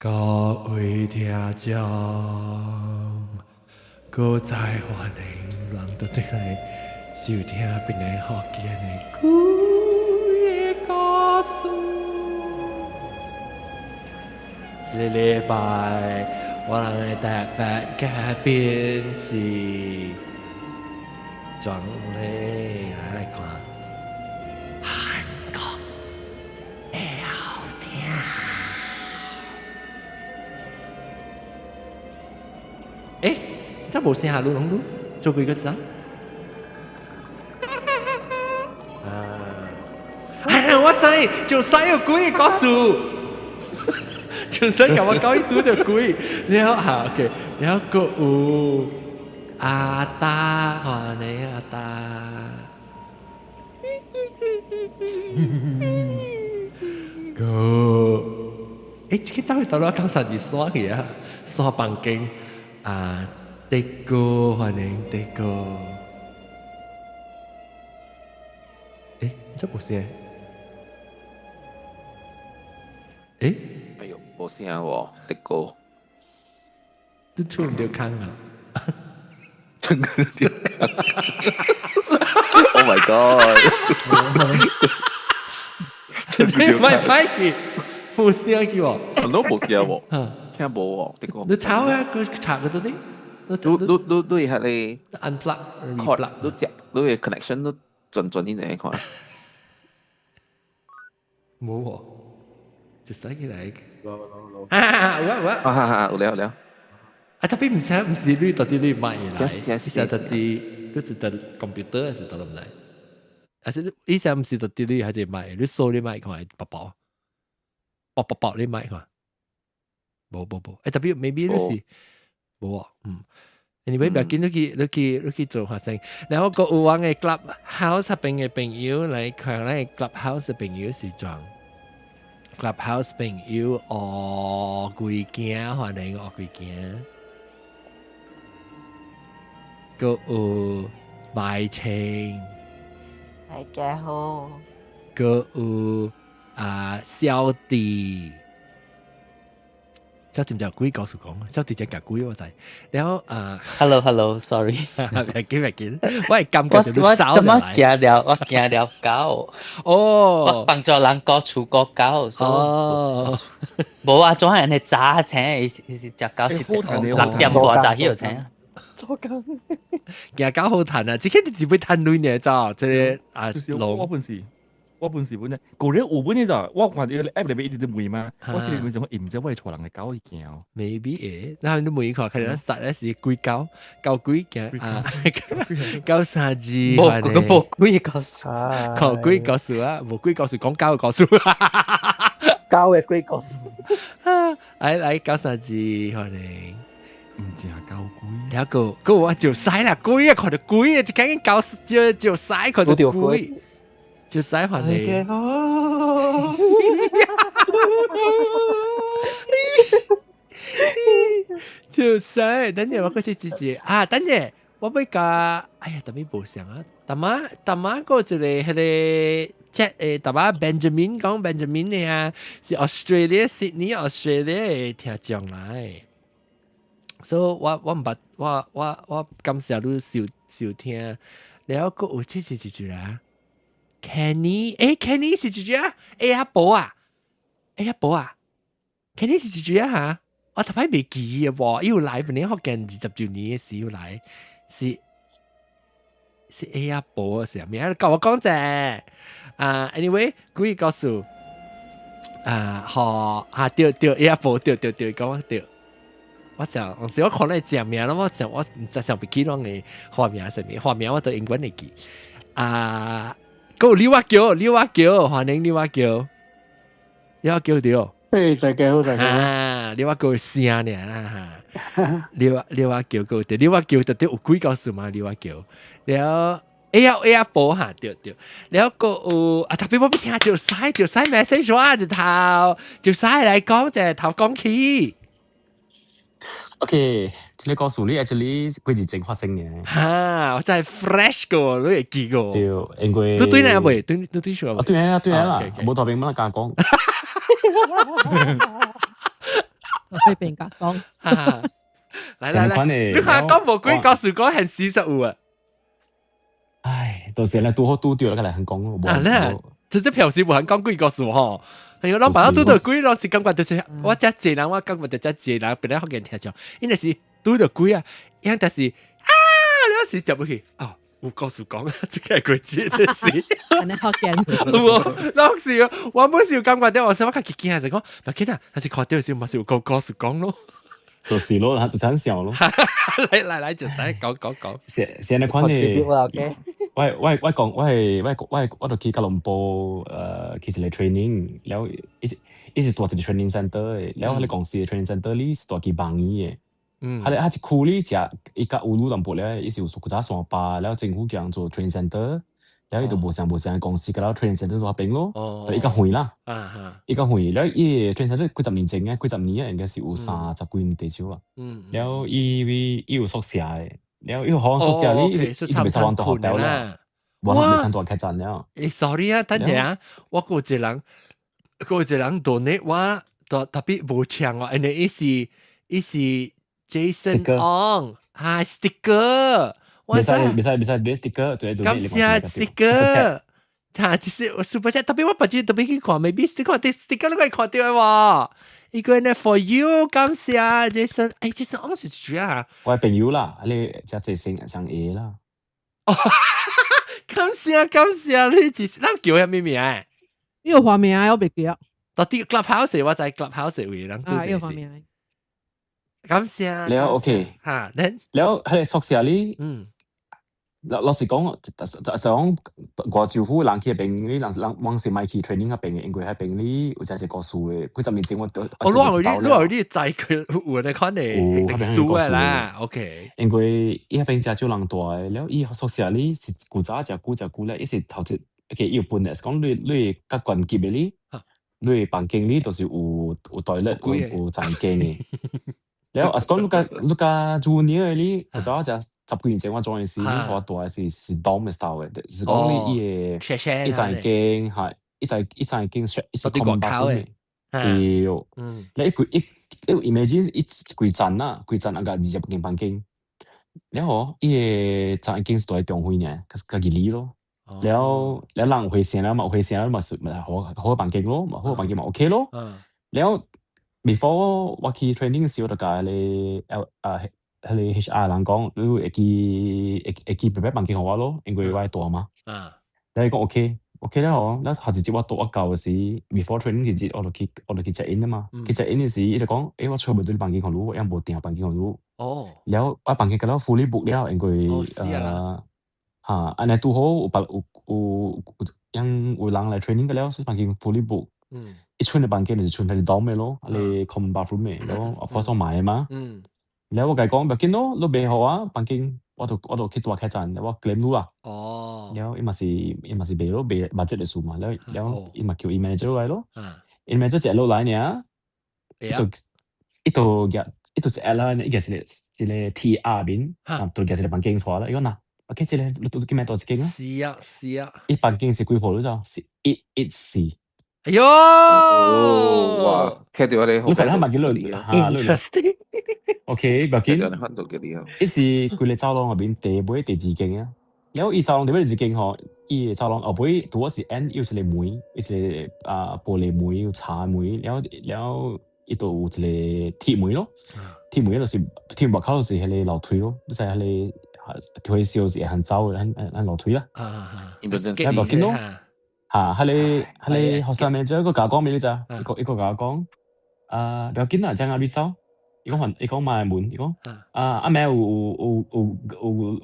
各位聽眾，各在歡迎人都對來收聽本來福建的鬼的故事。這個禮拜我們的特別嘉賓是莊磊，來看。誒，這無聲下錄攏錄，做幾個字啊？我知，就使有鬼個數，就使甲我講一堆的鬼，然後好 OK， 然後個有阿達，歡迎阿達，個誒，這個到底到哪講啥子耍去啊？耍房間。德哥，歡迎德哥。誒，這不是？誒，哎呦，冇聲喎，德哥。都出唔到坑啊！出唔到坑。Oh my god！ 你唔係快去，冇聲去喎。我冇聲喎。聽冇喎，德哥。你炒啊，佢查嗰度啲。你係你 unplug，你接你嘅 connection 都準啲嚟看。冇喎，就使起嚟。有啊，特別唔是你到底你買嚟，是到底你是到 computer 還是到乜嚟？還是以前唔是到底你還是買，你收你買看薄你買看。冇，特別 maybe 你是。冇啊，anyway 不要緊，你去做學生，然後個有我嘅 clubhouse 入邊嘅朋友嚟看咧 clubhouse 嘅朋友是裝 clubhouse 朋友學幾件，歡迎學幾件，個有賣青，大家好，個有小弟。小弟就鬼告訴講，小弟就夾鬼我知。然後Hello，sorry， 唔緊，我係感覺到走嚟。我驚了狗。哦，我幫助人過處過狗。哦，冇啊，總係人哋揸請，是隻狗是6點多揸起條請。做緊，驚狗好彈啊！自己你會彈女呢？咋？即係龍。我本時本咧，個人有本呢就我看到 app 裏邊一直都問嘛，我心裡面想，唔知我係錯人嘅狗去驚哦。Maybe 誒，然後你問佢，佢哋實咧是鬼狗鬼驚啊，狗啥子？冇鬼告訴，講鬼告訴啊，冇鬼告訴，講狗告訴。狗嘅鬼告訴。嚟狗啥子？可能唔知啊，狗鬼。然後個我就曬啦，鬼啊，看到鬼啊，就趕緊狗就曬，看到鬼。就使還你，就使。等陣我過去直啊！等陣我要加，哎呀，特別無相啊！大媽個一個迄個 chat 誒，大媽 Benjamin 講 Benjamin 嘅啊，是 Australia Sydney Australia 嘅聽眾來，所以我唔捌我感謝你收聽，然後個有這句啦。Kenny 是幾句啊？阿寶啊，Kenny 是幾句啊嚇？我頭排未記嘅喎，要來年學緊20周年嘅時要來，是阿寶啊，是咩啊？教我講啫。anyway，鬼告訴對阿寶對，講對。我想，我看到正名啦，我唔想不記啷嘅花名係咩？花名我都英文嚟記。個李華橋，歡迎李華橋對。誒，大家好。李華橋聲呢啦李華橋個對，李華橋特別有鬼告訴嘛，李華橋。然後阿寶嚇對，然後個有特別我唔聽就使 message 啊，就使嚟講就頭講起。OK，這個故事呢 actually 幾時正發生嘅？我真係 fresh 個，你會記個。對，因為都對你未？對上未？對啦，冇頭邊乜假講。被別人講。來，你看講無幾個事講很40啊。唉，到時咧拄好拄着，個嚟肯講咯。啊咧，即係平時無肯講幾個事吼。係啊，老闆拄到幾咯，是感覺就是我遮濟人，我感覺就遮濟人，別人好見聽咗，因為是拄到幾啊，因就是你時入去哦。有故事講啊，即個係佢知嘅事。安尼好驚。老是我每時感覺到我想我較驚就講，唔緊啊，還是看到時咪是有故事講咯。就是咯，他就想笑咯。來，就使講。現在款嘅，我就去吉隆坡去一個 training，แล้ว一時ตัว一個 training center 嘅，แล้ว喺公司嘅 training center 裡是ตัว幾幫嘅。佢一區裡就一個烏魯淡薄咧，一時有國家上巴，แล้ว政府叫做 training center，แล้ว就無上公司，咁 training center 做邊咯，就一個會啦，一個會，แล้ว依 training center 幾十年前嘅，幾十年應該是有30幾年地少啊，แล้ว依有宿舍嘅，แล้ว依好宿舍裡一直未收完到學校啦，我未睇到客棧了。sorry 啊，等陣啊，我個一個人 donate 我，特別無搶我，因為伊是。Jason Ong， sticker，別使 sticker， 對，感謝 sticker， 就是 super chat， 特別我不知特別去看 ，maybe sticker 你可以看到喎，一個人 for you， 感謝 Jason， Jason Ong 是誰啊？我朋友啦，你只Jason上 A 啦。感謝，你叫咩名啊？呢個畫面我未記啊。到啲 clubhouse 我就係 clubhouse 會人都呢個畫面。感謝。แล้วโอเคแล้ว喺宿舍裡老實講想外招呼人去邊裡人往時咪去 training 喺邊嘅，因為喺邊裡有真係個數嘅，幾十年前我都我攞啲仔佢換嚟看嚟歷史嘅啦 ，OK。因為依喺邊真係少人大嘅，แล้ว依宿舍裡是古早咧，依是頭先，OK，要搬嚟講你甲關機嘅裡，你房間裡都是有toilet有zan間嘅。แล้ว講你個 junior 裡，或者就10幾年前我做嘅時，我大是 dorm style 嘅，是講你一陣間係一陣間是 common bathroom 嘅，對，你 imagine 一幾層啦，幾層啊個20間房間，然後一陣間是在中會呢，個幾里咯，แล้ว人會先啦嘛，會先啦嘛是好房間咯，好房間嘛 OK 咯，แล้วbefore 我去 training 嘅時候，就教你HR 人講，你會記別別房間給我咯，因為我係大嘛。你講 OK 啦哦，那下一節我教嘅時 ，before training 時節我就去 check in 啊嘛。去 check in 嘅時，伊就講，我出唔到啲房間給你，我冇訂房間給你。แล้ว我房間給到 fully book 了，因為安尼都好有人嚟 training 嘅了，是房間 fully book。一村嘅房間就是村喺度dorm嘅咯，你 common bathroom 嘅，แล้ว我放埋啊嘛。แล้ว我講唔要緊咯，你備好啊，房間我就去大客棧，我 claim 咗啊。แล้ว伊嘛是備咯，備budget嘅數嘛，แล้ว伊嘛叫 manager 嚟咯，manager 只落來呢，一度只啦，一個一個 TR 邊，度嘅一個房間錯啦，伊講嗱，OK，即係你都叫咩多一間啊？是啊，一房間是幾號咗？是114。哎呦！哇，聽到你好你睇下萬幾兩interesting。OK，唔要緊。看到幾厲害。一是佢哋走廊入邊第尾第二間啊，然後伊走廊第尾第二間嗬，伊走廊後尾拄是 N 有一個門，一個玻璃門有茶門，然後伊度有一個鐵門咯，鐵門就是鐵門口就是迄個樓梯咯，即係迄個退休時行走嘅樓梯啦。唔要緊咯。喺你學生面做一個假講俾你咋，一個假講，唔要緊啊，將阿你收，伊講埋門，伊講阿妹有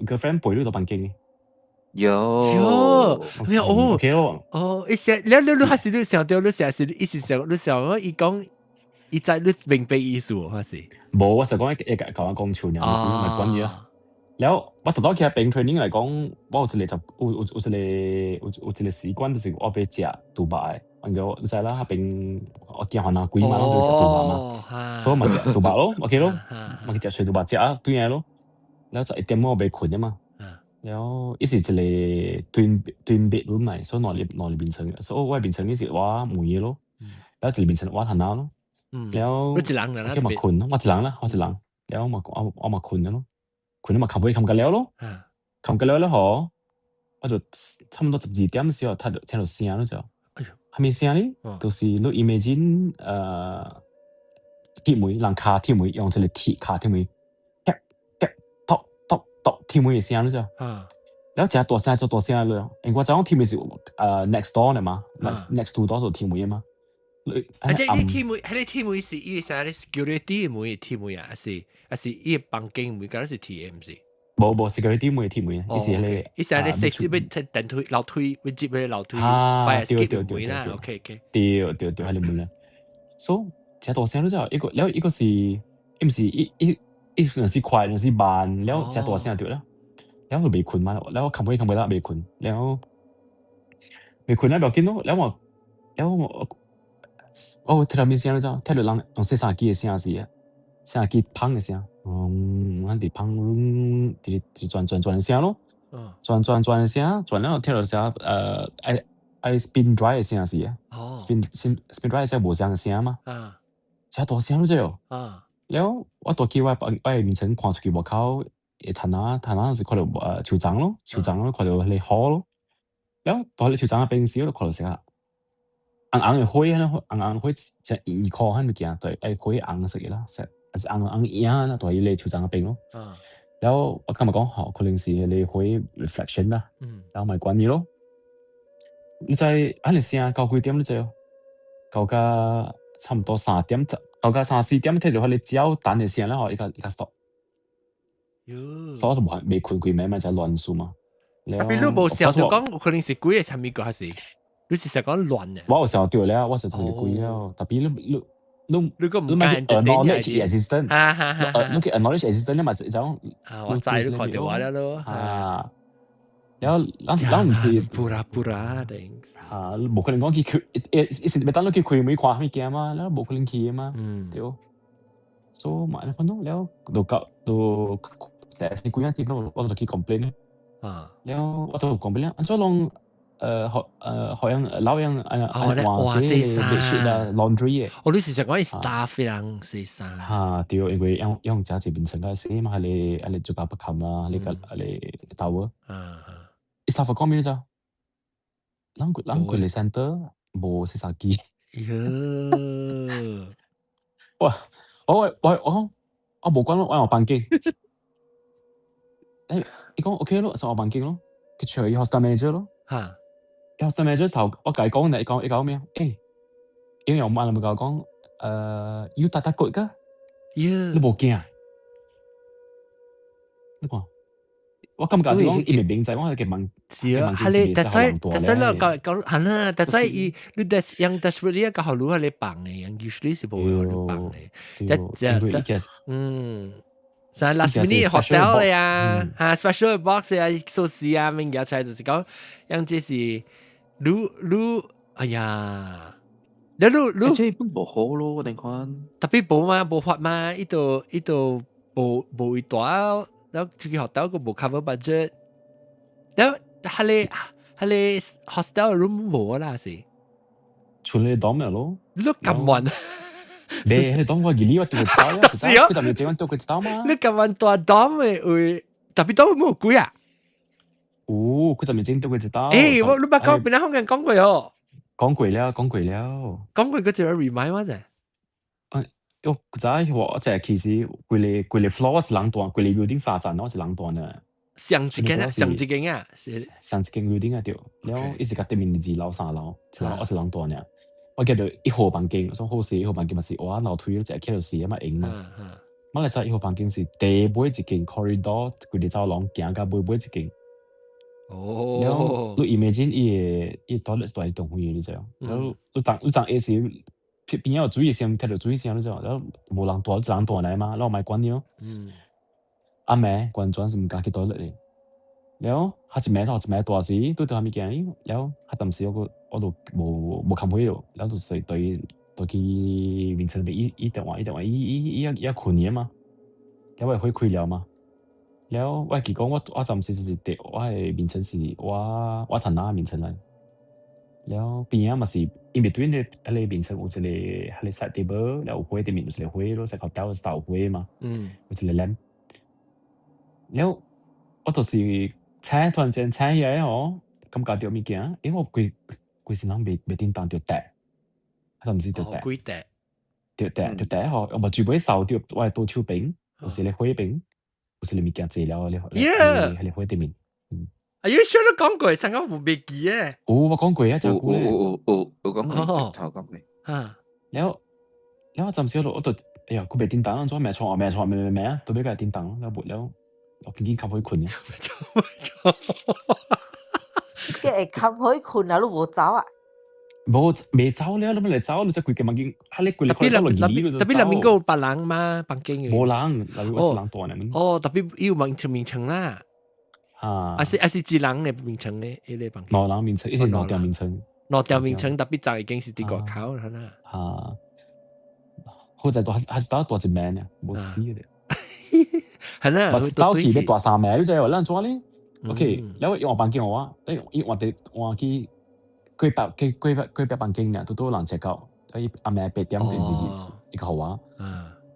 girlfriend 陪你到房間嘅，有，OK 咯，一些你還是你想到你成時一時想我伊講伊在你明白意思還是？冇，我實講一教我講潮人，唔係關於啊。แล้ว我頭先喺邊 training 嚟講，我有一個習慣，就是我俾食杜拜，你知啦，喺邊我見可能幾晚都食杜拜嘛，所以咪食杜拜咯 ，OK 咯，咪食水杜拜食啊，對嘢咯，แล้ว就1點我俾困啊嘛，แล้ว一時一個 twin bedroom 嚟，所以內裏變成，所以我變成呢時我冇嘢咯，แล้ว就變成我頭腦咯。แล้ว你一人啦，叫มาคุณ我一人啦，我一人，แล้ว我มาคุณแล้วคุณ嘛冚會冚กันแล้ว咯，冚กันแล้วเหรอ我就差唔多12點時候聽到聲咯就，係咪聲呢？就是你 imagine 鐵門人卡鐵門用出嚟鐵卡鐵門，咚鐵門嘅聲咯就。แล้วจะตัวเสียเลยเองว่าจะต้องทีม是next door เนี่ยมา next two door 就ทีม嘢嘛อันนี้ทีม是อี啥咧 security 門ทีม啊還是อี房間門嗰是 TM 是冇 security 門ทีม意思係咧意思係你 safety 要電梯樓梯要接你樓梯 fire escape 門啦 OK 對係你門啦 so จะตัวเสียแล้ว就一個是唔是一是快一是慢แล้วจะตัวเสีย對啦แล้วก็ไม่คุ้นมาแล้วคำพูดละไม่คุ้นแล้วแบบกินเนาะแล้วที่เรามีเสียงแล้วจ้ะที่เราต้องเสียงกี่เสียงสิเสียงกี่พังเสียงอันที่พังที่轉เสียงเนาะ轉เสียง轉แล้วที่เราจะไอ้ spin dry เสียงสิ spin dry เสียง冇เสียง嘛จะตัวเสียงแล้วจ้ะแล้ว我ตัวคิดว่าไป面前看出去冇靠彈下是看到潮漲咯，看到你好咯，แล้วตอน你潮漲嘅冰絲咯，看到成日硬嘅灰咧，硬灰就二顆喺度見，對，誒灰硬色嘅啦，係硬嘢啦，對，你潮漲嘅冰咯，แล้ว我今日講可能是你灰 reflection 啦，然後咪關嘢咯，你在喺你聲到幾點咧？就到個差唔多3點，到個3、4點聽到喺你只要等嘅聲咧，我依家 stop。所以就未困佢咩就亂數嘛。特別你冇時候就講，可能是鬼嘅產品個還是？你是實講亂嘅。我有時候對了，我就係鬼了。特別你個唔係 acknowledge existence，你個 acknowledge existence 你咪就種。我知你看到我了咯。然後唔是布拉定。冇可能講佢一時咪等到佢開每看咩嘅嘛，然後冇可能去嘛，對。所以買咗翻到แล้ว都แต่ในกุยที่เราจะคิด complain แล้วว่าต้อง complain แล้วอันจะลอง好像老樣話些bedsheet 啊 laundry 嘅你是講係 staff 人洗衫對因為用家這邊成個洗嘛係做個不冚啦係刀啊staff 講咩啫佢嚟 center 冇洗衫機哇我冇關咯，我辦經。你講 OK 咯，就我辦經咯。佢除咗 hostel manager 咯。hostel manager 頭我計講你講咩？因為我媽咪講要打骨㗎。你冇驚啊？你講我感覺講伊明仔，我係嘅問。是啊，係你，但係你講係啦，但係你yang desperate 個好路係你幫嘅，yang usually 是冇好路幫嘅，就last minute hotel 嚟啊，嚇 special box 啊，數字啊，明日出嚟就是講，樣即是哎呀，你即係冇好咯，我哋看特別冇嘛，冇法嘛，呢度冇一大。แล้วทุกที่hotel ก็บอก cover budget แล้วฮัลโหล hostel room 冇啦สิ除了dorm 咯你咁晚你 dorm 我幾年我都唔知啊佢就咪這樣都佢知道嘛你咁晚多 dorm 會特別 dorm 冇貴啊佢就咪這樣都佢知道你唔係講邊間香港講過哦講過了嗰隻 remind 我啫我知我即係其實佢哋 floor 我一人段，佢哋 building 3層我一人段啊。上一間 building 啊對，然後一時間對面2樓3樓，我一人段啊。我記得1號房間，所以好勢1號房間咪是我樓梯就係企到時啊嘛影嘛。我嚟知1號房間是第尾一間 corridor，佢哋走廊行到尾一間。然後你 imagine 伊 toilet 都係動嘢你知啊，然後你當 AC。邊有注意聲，聽到注意聲咗，然後冇人躲，只人躲嚟嘛，然後咪關咗。阿妹關轉是唔敢去多嚟，然後佢一妹多時都對佢咪驚，然後佢當時我都冇看會咯，然後就是對佢面前咪一電話一困嘢嘛，然後會開了嘛，然後我記講我暫時是我係面前是我睇哪面前嚟。แล้วปีนี้มันสิ in between 咧，迄個面層有一個迄個 side table，然後有火對面有一個火咯，石頭刀有火嘛，有一個 lamp。然後我就是請突然間請起來哦，感覺到物件，我規身人袂叮當着跌，還毋是着跌，着跌吼，我全部掃着我嘅倒手邊，有一個火邊，有一個物件坐了咧，迄個火對面。啊！you sure 都講過，上個冇未記嘅。我講過啊，就過咧。有講過，頭講過。啊，然後暫時我就哎呀，佢袂叮當，做咩錯啊？到尾佢係叮當，然後我緊緊吸去困啊。嘅會吸去困啊，你冇走啊？未走了，你咪嚟走，你只規個物件，嚇你規嚟開到落耳，特別入面嗰個別人嘛，房間嘅。冇人，例如我一人大呢。哦，特別要名稱啦。啊是一人嘅名稱咧，一個房間。兩人名稱，一是兩條名稱。兩條名稱特別就已經是啲國考啦。啊，好在還是打大一名啊，冇死嘅。係啦，我到期要大三名，你知喎？咱做咧 ，OK，然後用房間我，因我去幾百房間呢，都人check out，阿妹8點定是一個號碼。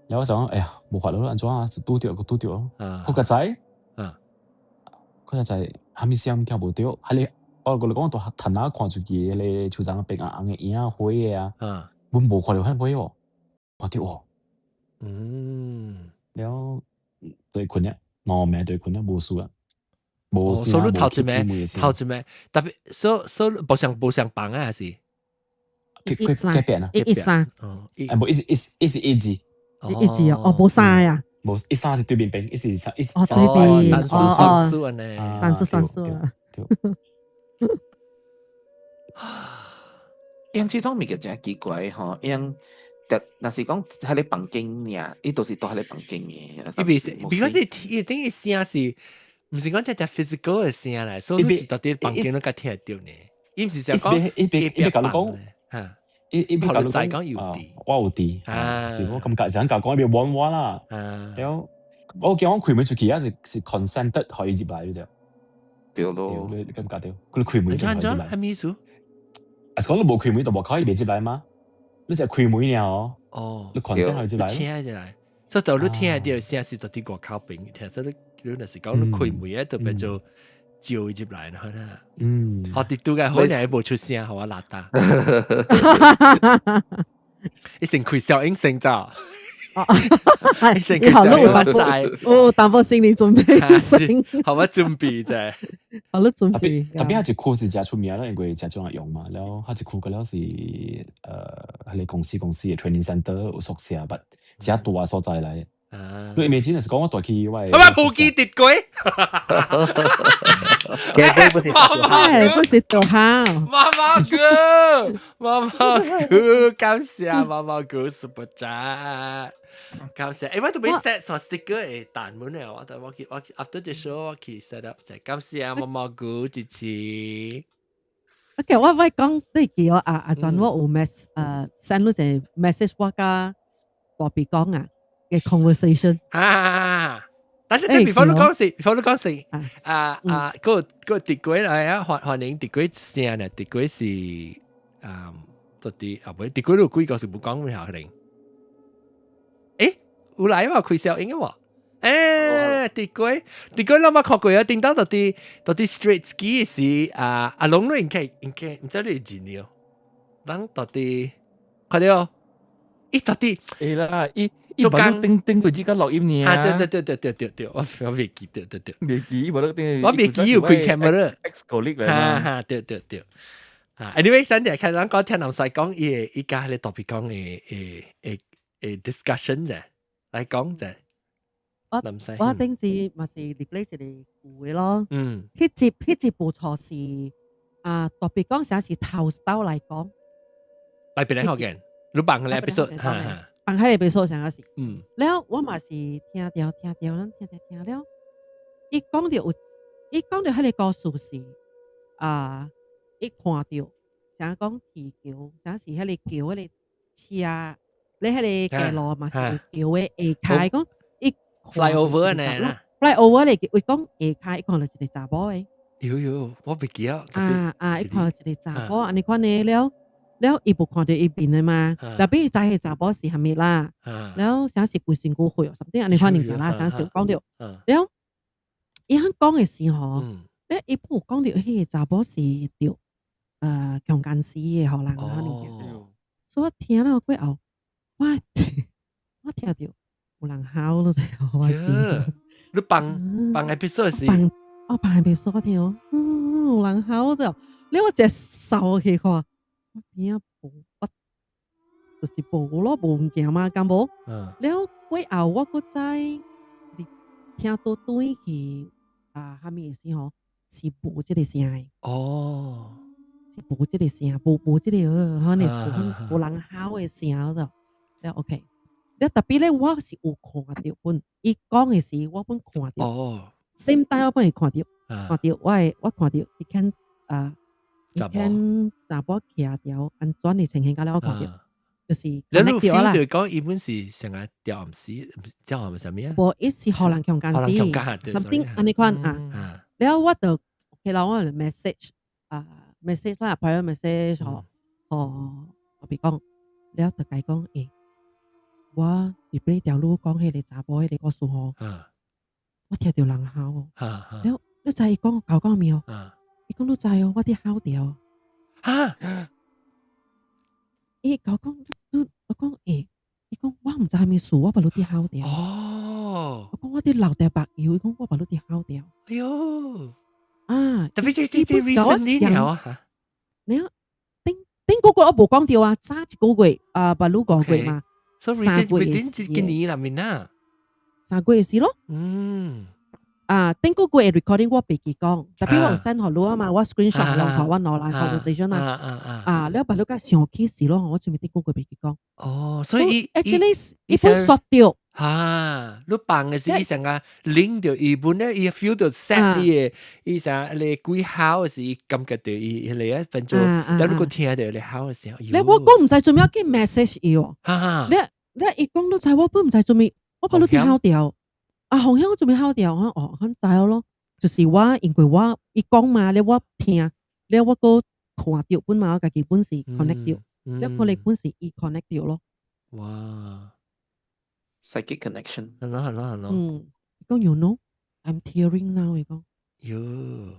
然後我想，哎呀，冇法咯，咱做啊，拄着咯，好個仔。佢就係蝦米聲聽無到，係你我講到騰下看出去咧，厝上邊紅嘅影火嘅啊，我無看到迄火喎，看到喎，然後對困咧，我命對困咧無事啊，無事啊，頭一名，特別所無上榜啊，還是改變啊，113，冇一是一字，一字哦，冇三呀。冇113是對面邊，一是3對邊，算數呢，算數啊。因這種物件真奇怪吼，因若是講喺你房間爾，伊都是到喺你房間嘅。because 一定嘅聲是，唔是講只 physical 嘅聲嚟，所以是到啲房間都甲聽到呢。伊唔是就講一邊甲你講嚇。一邊後來講有啲，我有啲，是我咁想講一邊玩啦。然後我叫我開門出去啊，是 consented 可以入來嘅啫。對咯，你咁搞掉，佢開門就可以入來。係咩意思？啊，講你冇開門就冇可以入來嗎？你就開門了哦。你 consent 可以入來。聽入來，所以到你聽到聲是到啲外口邊聽，所以你若是講你開門咧，就變做照入來啦。我哋都嘅好似係冇出聲，係我邋遢。一成開小英性咋？一成開小英發債。哦，淡薄心理準備先。好我準備啫。好了準備。特別係一庫是真出名啦，因為真種人用嘛。然後係一庫嘅了是係你公司嘅 training center 有宿舍，不真大所在嚟。你未知係講我帶去喂。我話部機跌鬼。不是多好。媽媽哥，感謝媽媽哥 super chat，感謝。我都未 set 上 sticker 誒，彈滿咧，我 after the show 我去 set up 就感謝媽媽哥支持。OK， 我講對叫阿轉我有 send 咗隻 message 我加博比講啊嘅 conversation。但係 before 你講事，嗰個跌鬼嚟啊，歡迎跌鬼聲咧，跌鬼是到底啊唔係跌鬼都幾個是冇講咩下嚟？誒，有來嘛？開小英啊喎！跌鬼諗下學過啊，叮當到底 straight ski 是阿龍都應該唔知你幾年，人到底快啲哦！咦，到底誒啦，伊把你叮佢自己錄音呢？對，我未記得，對，未記，我未記要開 camera。ex colleague 嚟嘛？對。Anyway， 等陣看人講聽林細講，依家咧特別講誒 discussion 啫，嚟講啫。林細，我頂住咪是列呢一個會咯。迄節冇錯是特別講成是頭刀嚟講。嚟邊嚟學嘅？你幫佢 episode 嚇。放喺你邊上嘅事，然後我嘛是聽掉，了。伊講到迄個故事是伊看到，想講地球，想是迄個橋，迄個車，你迄個橋路嘛是橋嘅下開，講伊 fly over 呢 ，fly over 嚟，伊講下開，伊看到一個查某嘅，有，我未記啊。伊看到一個查某，安尼款呢了。แล้วอีบุ看到伊邊啊嘛，แล้ว比如知係查某是係咪啦，แล้ว想是背身骨會哦，甚至安尼款年代啦，想是講到，แล้ว伊肯講嘅時候，咧伊不講到迄個查某是着強姦死嘅荷人啊年代，所以我聽到過後，我聽到有人喊咯，就我聽。你放 episode 是？我放 episode 聽哦，有人喊咗，你我只掃去看，我邊啊我就是無咯，無物件嘛，咁無。了過後我個在聽到對去下面嘅時候是無這個聲嘅。哦，是無這個聲，無這個可能無人喊嘅聲咗。了 OK。了特別咧，我是有看到本，伊講嘅時我本看到。哦。same time 我本會看到，我看到伊看查甫徛條安怎嘅情形，甲了我看到，就是。你 feel 到講伊本是成日吊暗死，叫係咪啥物啊？無，伊是互人強姦死，something 安尼款啊。了我就其實我 message message 啦 ，private message 我別講，了就解講誒。我入邊條路講起嚟查甫迄個故事吼，我聽到人喊哦，了你知伊講講咩哦？伊講你知哦，我啲喊掉。伊講我講伊講我唔知係咩事，我把你啲喊掉。哦，我講我啲流掉白油，伊講我把你啲喊掉。哎呦，特別即 recently 了啊！你頂個月我冇講掉啊，早一個月把你講過嘛。So within 今年啦面啊，3個月事咯。頂個月 recording 我別記講，特別我 send 好多啊嘛，我 screenshot 落台灣攞來 conversation 嘛。了把你個上 case 咯，我準備頂個月別記講。哦，所以 actually 一本縮掉。你放嘅時，伊成個領到伊本咧，伊 feel 到 sad 嘅，伊成你幾好嘅時，伊感覺到伊嚟一分鐘，แล้ว如果聽到你好嘅時候，你我講唔知做咩叫 message 伊哦，你伊講到就我本唔知做咩，我把你啲好掉，紅香我做咩好掉？我知咯，就是我因為我伊講嘛，你我聽，你我個看到本嘛，我家己本是 connect 掉，你可能本是伊 connect 掉咯。哇！psychic connection， 係咯。講 you know，I'm tearing now，伊講。喲。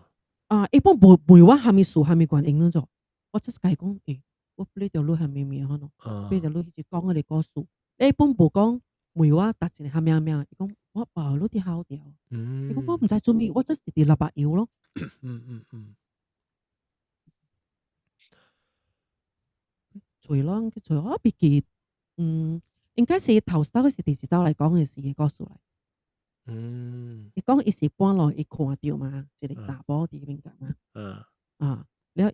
一般每我下面數下面關應咗，我即係講我呢條路係咩咩可能，呢條路一直講我哋個數，一般冇講每我搭住下面，伊講我把路啲好掉，伊講我唔知做咩，我即係直立白腰咯。除咯，我別記，應該是頭首嗰時電視台嚟講嘅事嘅故事嚟。伊講伊是搬來伊看到嘛，一個查甫佇邊個嘛。แล้ว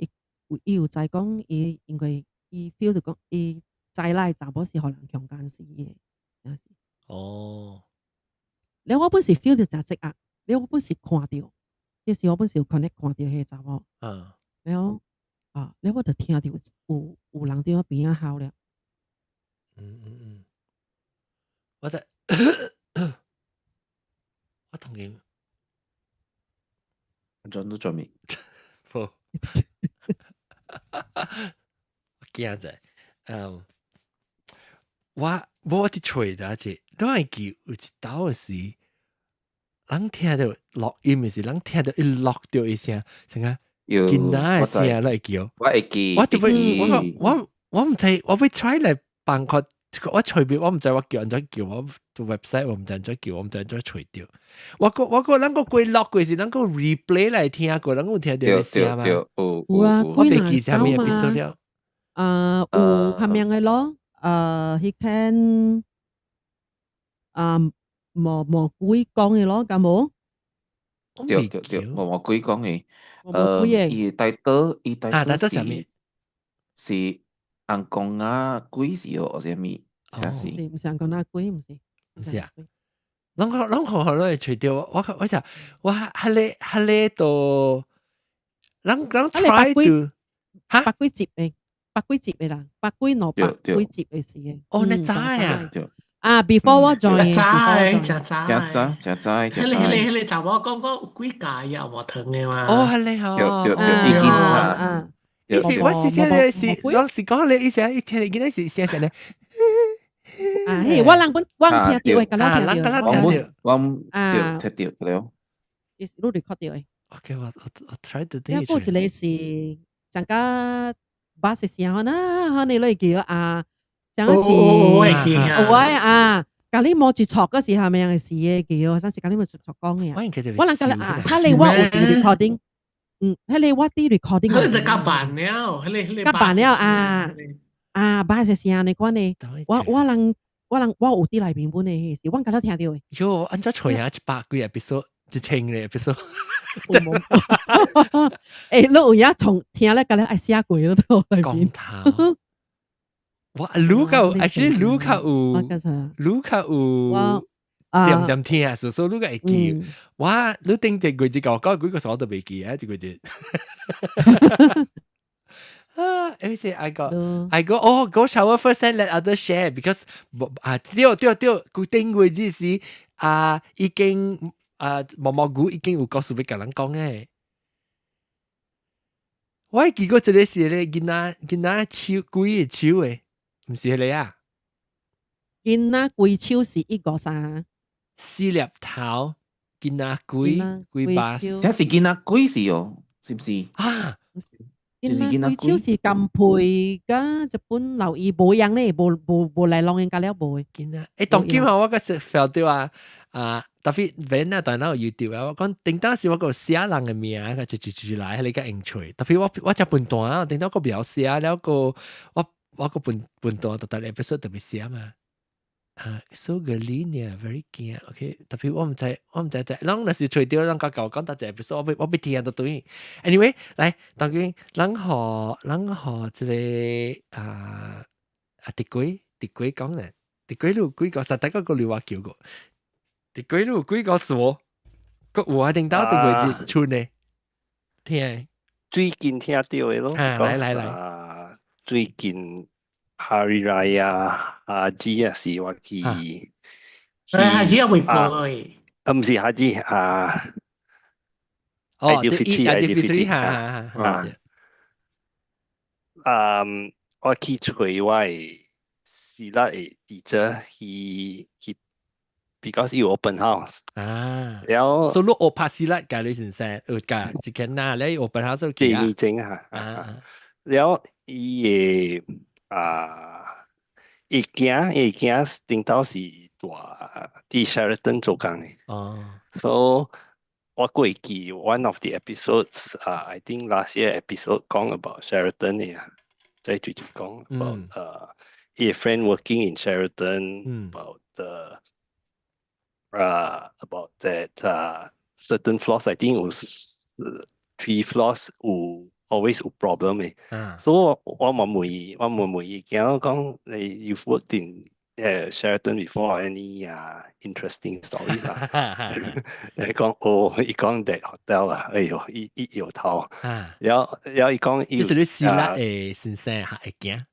伊有在講伊因為伊 feel 到講伊知啦，查甫是互人強姦死嘅。哦。แล้ว我本是 feel 到真積壓，แล้ว我本是看到，就是我本是有 connect 看到迄個查某。แล้ว我就聽到有人喺我邊仔喊了。我同佢，做做咩？我驚啫，我啲吹咗只，都係叫有一刀嘅時，人聽到錄音嘅時，人聽到一錄到一聲，成個見哪嘅聲嚟叫，我會記，我唔知，我會 try 嚟辦法。我隨便，我唔知我叫人再叫我做 website， 我唔知人再叫，我唔知人再除掉。我個人個過落過時，人個 replay 嚟聽過，人個聽到你聲嘛。有啊，我未記下面 episode 了。有下面嘅咯，佢 can 蘑菇講嘅咯，咁冇？對，蘑菇講嘅。伊帶刀是。人講啊，鬼是哦，或者咩？唔是人講啊，鬼唔是啊。啷個好耐除掉我就我喺呢度，啷 try to 嚇百幾集嘅啦，百幾攞百幾集嘅事嘅。哦，你知啊？before 我 join，知。你就我講幾屆啊，無糖嘅嘛。哦，係你好。伊是我是聽你是，攏是講你伊是伊聽你囡仔是啥啥呢？啊，嘿，我人本我聽到誒，咁樣聽到，我聽到了。伊是錄 record 到誒。OK，我 try to do。然後一個是上個巴士時候呢，可能你叫啊，上個是我啊，隔你摸住錯嗰時候咪有事嘅叫，上次隔你摸住錯講嘅。我能夠啊，睇你我有 recording，睇你我啲 recording。佢哋夾辦了，夾辦了啊，巴士時候你講你，我有啲嚟邊本嘅，是我隔到聽到嘅。喲，按照傳下100幾 episode。1,000個 episode，誒，你有一從聽咧，隔咧愛寫過咯都裏邊。講頭，哇，actually 盧卡有點聽，所以盧卡會記。哇，你頂隻句子講幾個數我都未記啊，這句子。Everything I go. Oh, go shower first and let others share because 對，佢頂句子是已經。毛毛菇已經有告訴俾人講誒，我係記過一個是咧，囡仔手鬼嘅手誒，唔是你啊？囡仔鬼手是153，四粒頭，囡仔鬼巴，這是囡仔鬼是哦，是唔是？啊，囡仔鬼手是咁配噶，一本留意冇樣咧，冇嚟浪人家了冇。囡仔，當今啊，我個是 feel 到特別 van 啊，但係有 YouTube 啊，我講頂當時我個寫人嘅名，佢就嚟你個興趣。特別我隻笨蛋啊，頂當個描寫了個我個笨蛋特別 episode 特別寫嘛。so 個理念 very 驚 ，OK。特別我唔知，啷那時除掉啷個講到隻 episode，我被聽到對。anyway，來，當然啷何即個地鬼講咧，地鬼路鬼講實大家個聊話叫過。啲鬼佬鬼個數，個我定到定位置出呢？聽最近聽到嘅咯，來，最近 Hari Raya Haji 啊是我去Haji 會過嘅，唔是 Haji Aidilfitri 我去隨我嘅希臘嘅teacher去。Because you open house แล้ว so ลูกโอภาสิละการเลยสินแสกาจิกันหน้าแล้ว open house จริงแล้วอีกอย่างติง到是ที่ Sheraton 做工嘅so 我會記 one of the episodes I think last year episode 講 about Sheraton 嘅在最近講 about a friend working in Sheraton about about that certain floors, I think it was 3 floors always a problem. So 我問妹講you've worked in Sheraton before, any interesting stories 你講伊講 that hotel 哎呦伊有頭然後伊講即係你私立嘅先生會驚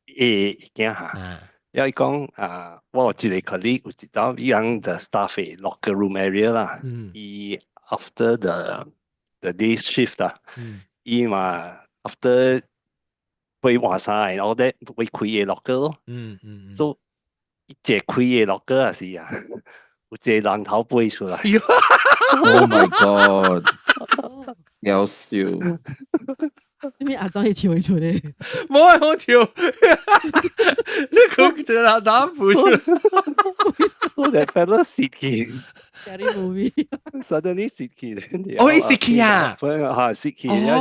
然後伊講我有一個 colleague 有知道伊講 the staff 嘅 locker room area 啦伊 after the day shift 啦伊嘛 after 會換衫然後咧會開個 locker 咯so 一隻開個 locker 是有一個人頭飛出來 Oh my god 搞笑你咩阿莊係笑佢出嚟？冇係好笑，你講就係打負出嚟。我哋 fella 蝕氣 ，Scary movie，suddenly 蝕氣，哦，蝕氣啊！嚇蝕氣，因為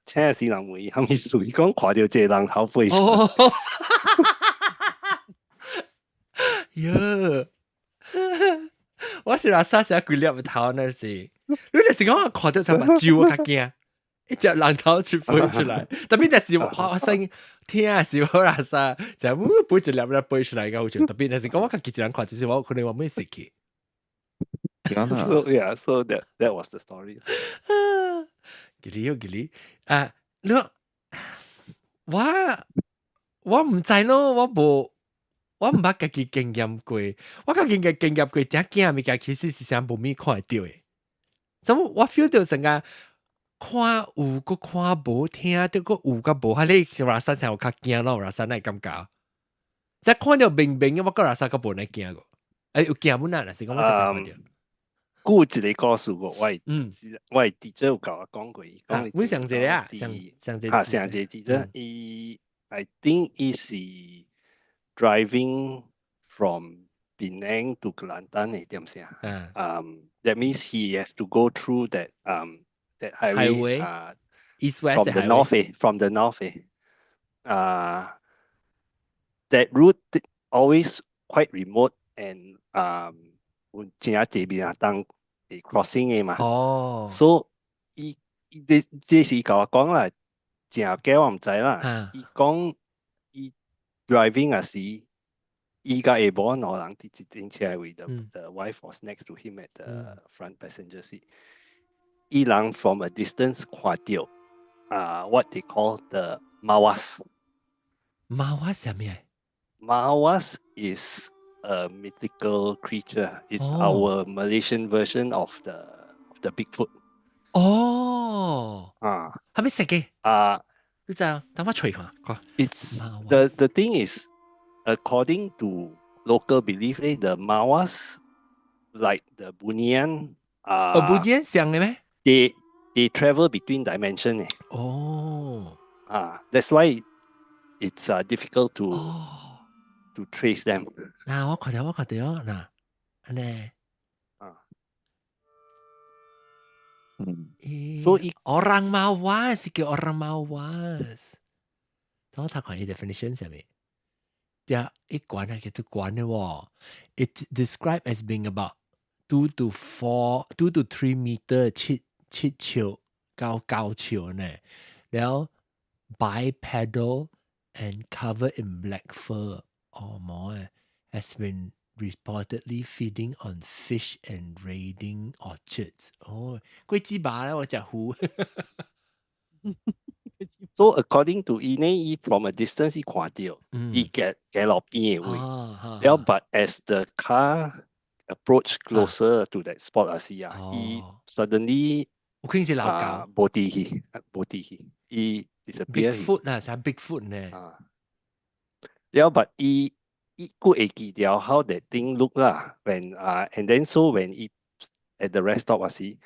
請人會後面隨講看到這人頭飛出嚟。喲，我是話沙寫幾粒嘅頭那是，你就是講我看到才目睭我較驚。一隻人頭出飛出來，特別就是我聲聽啊，是好啦沙，就背一粒咧飛出來嘅好似特別，但是講我較幾隻人看，就是我可能我冇識佢。So yeah, so that was the story. 吉利你我唔知咯，我唔捌家己經驗過，我家己嘅經驗過，真驚物件其實是想無咪看會到嘅，咁我 feel 到成個。看有個看無聽，得個有個無，哈你拉薩才有較驚咯，拉薩那感覺。即看到明明嘅，我個拉薩個無那驚個，有驚冇難，是講我真正看到。古一個故事個，我係 teacher 有教我講過，講你上一個啊，上一個 teacher，I think is driving from Penang to Kelantan 係點先啊？That means he has to go through that highway east west from the north that route always quite remote and 有真濟邊當 crossing 嘅嘛。So 這是甲我講啦，真假我唔知啦。伊講伊 driving 啊時，伊甲下晡兩人佇一頂車位，the wife was next to him at the front passenger seat。伊人 from a distance 看到what they call the mawas。mawas 係咩？Mawas is a mythical creature. It's our Malaysian version of the Bigfoot. 係咪食嘅？你知啊？等我吹下。It's the thing is, according to local belief, the Mawas like the Bunian. Bunian 像嘅咩？They travel between dimensions. That's why it's difficult to trace them. 我看到嗱，安尼。所以 orang mawas 是叫 orang mawas。等我睇看伊 definition 係咩？一關係叫做關嘅喎。It described as being about 2 to 3 meter 七尺高尺呢，然後 bipedal and covered in black fur or more has been reportedly feeding on fish and raiding orchards. 龜子吧咧，我隻虎。So according to 伊 from a distance 伊看到，伊行路邊嘅位，然後 but as the car approach closer to that spot 時伊 suddenly 我見是老狗，冇地氣，伊 disappear。Bigfoot 啊，係 Bigfoot 呢？然後 but 伊佢會記掉 how that thing look 啦，when and then so when it at the rest stop 時，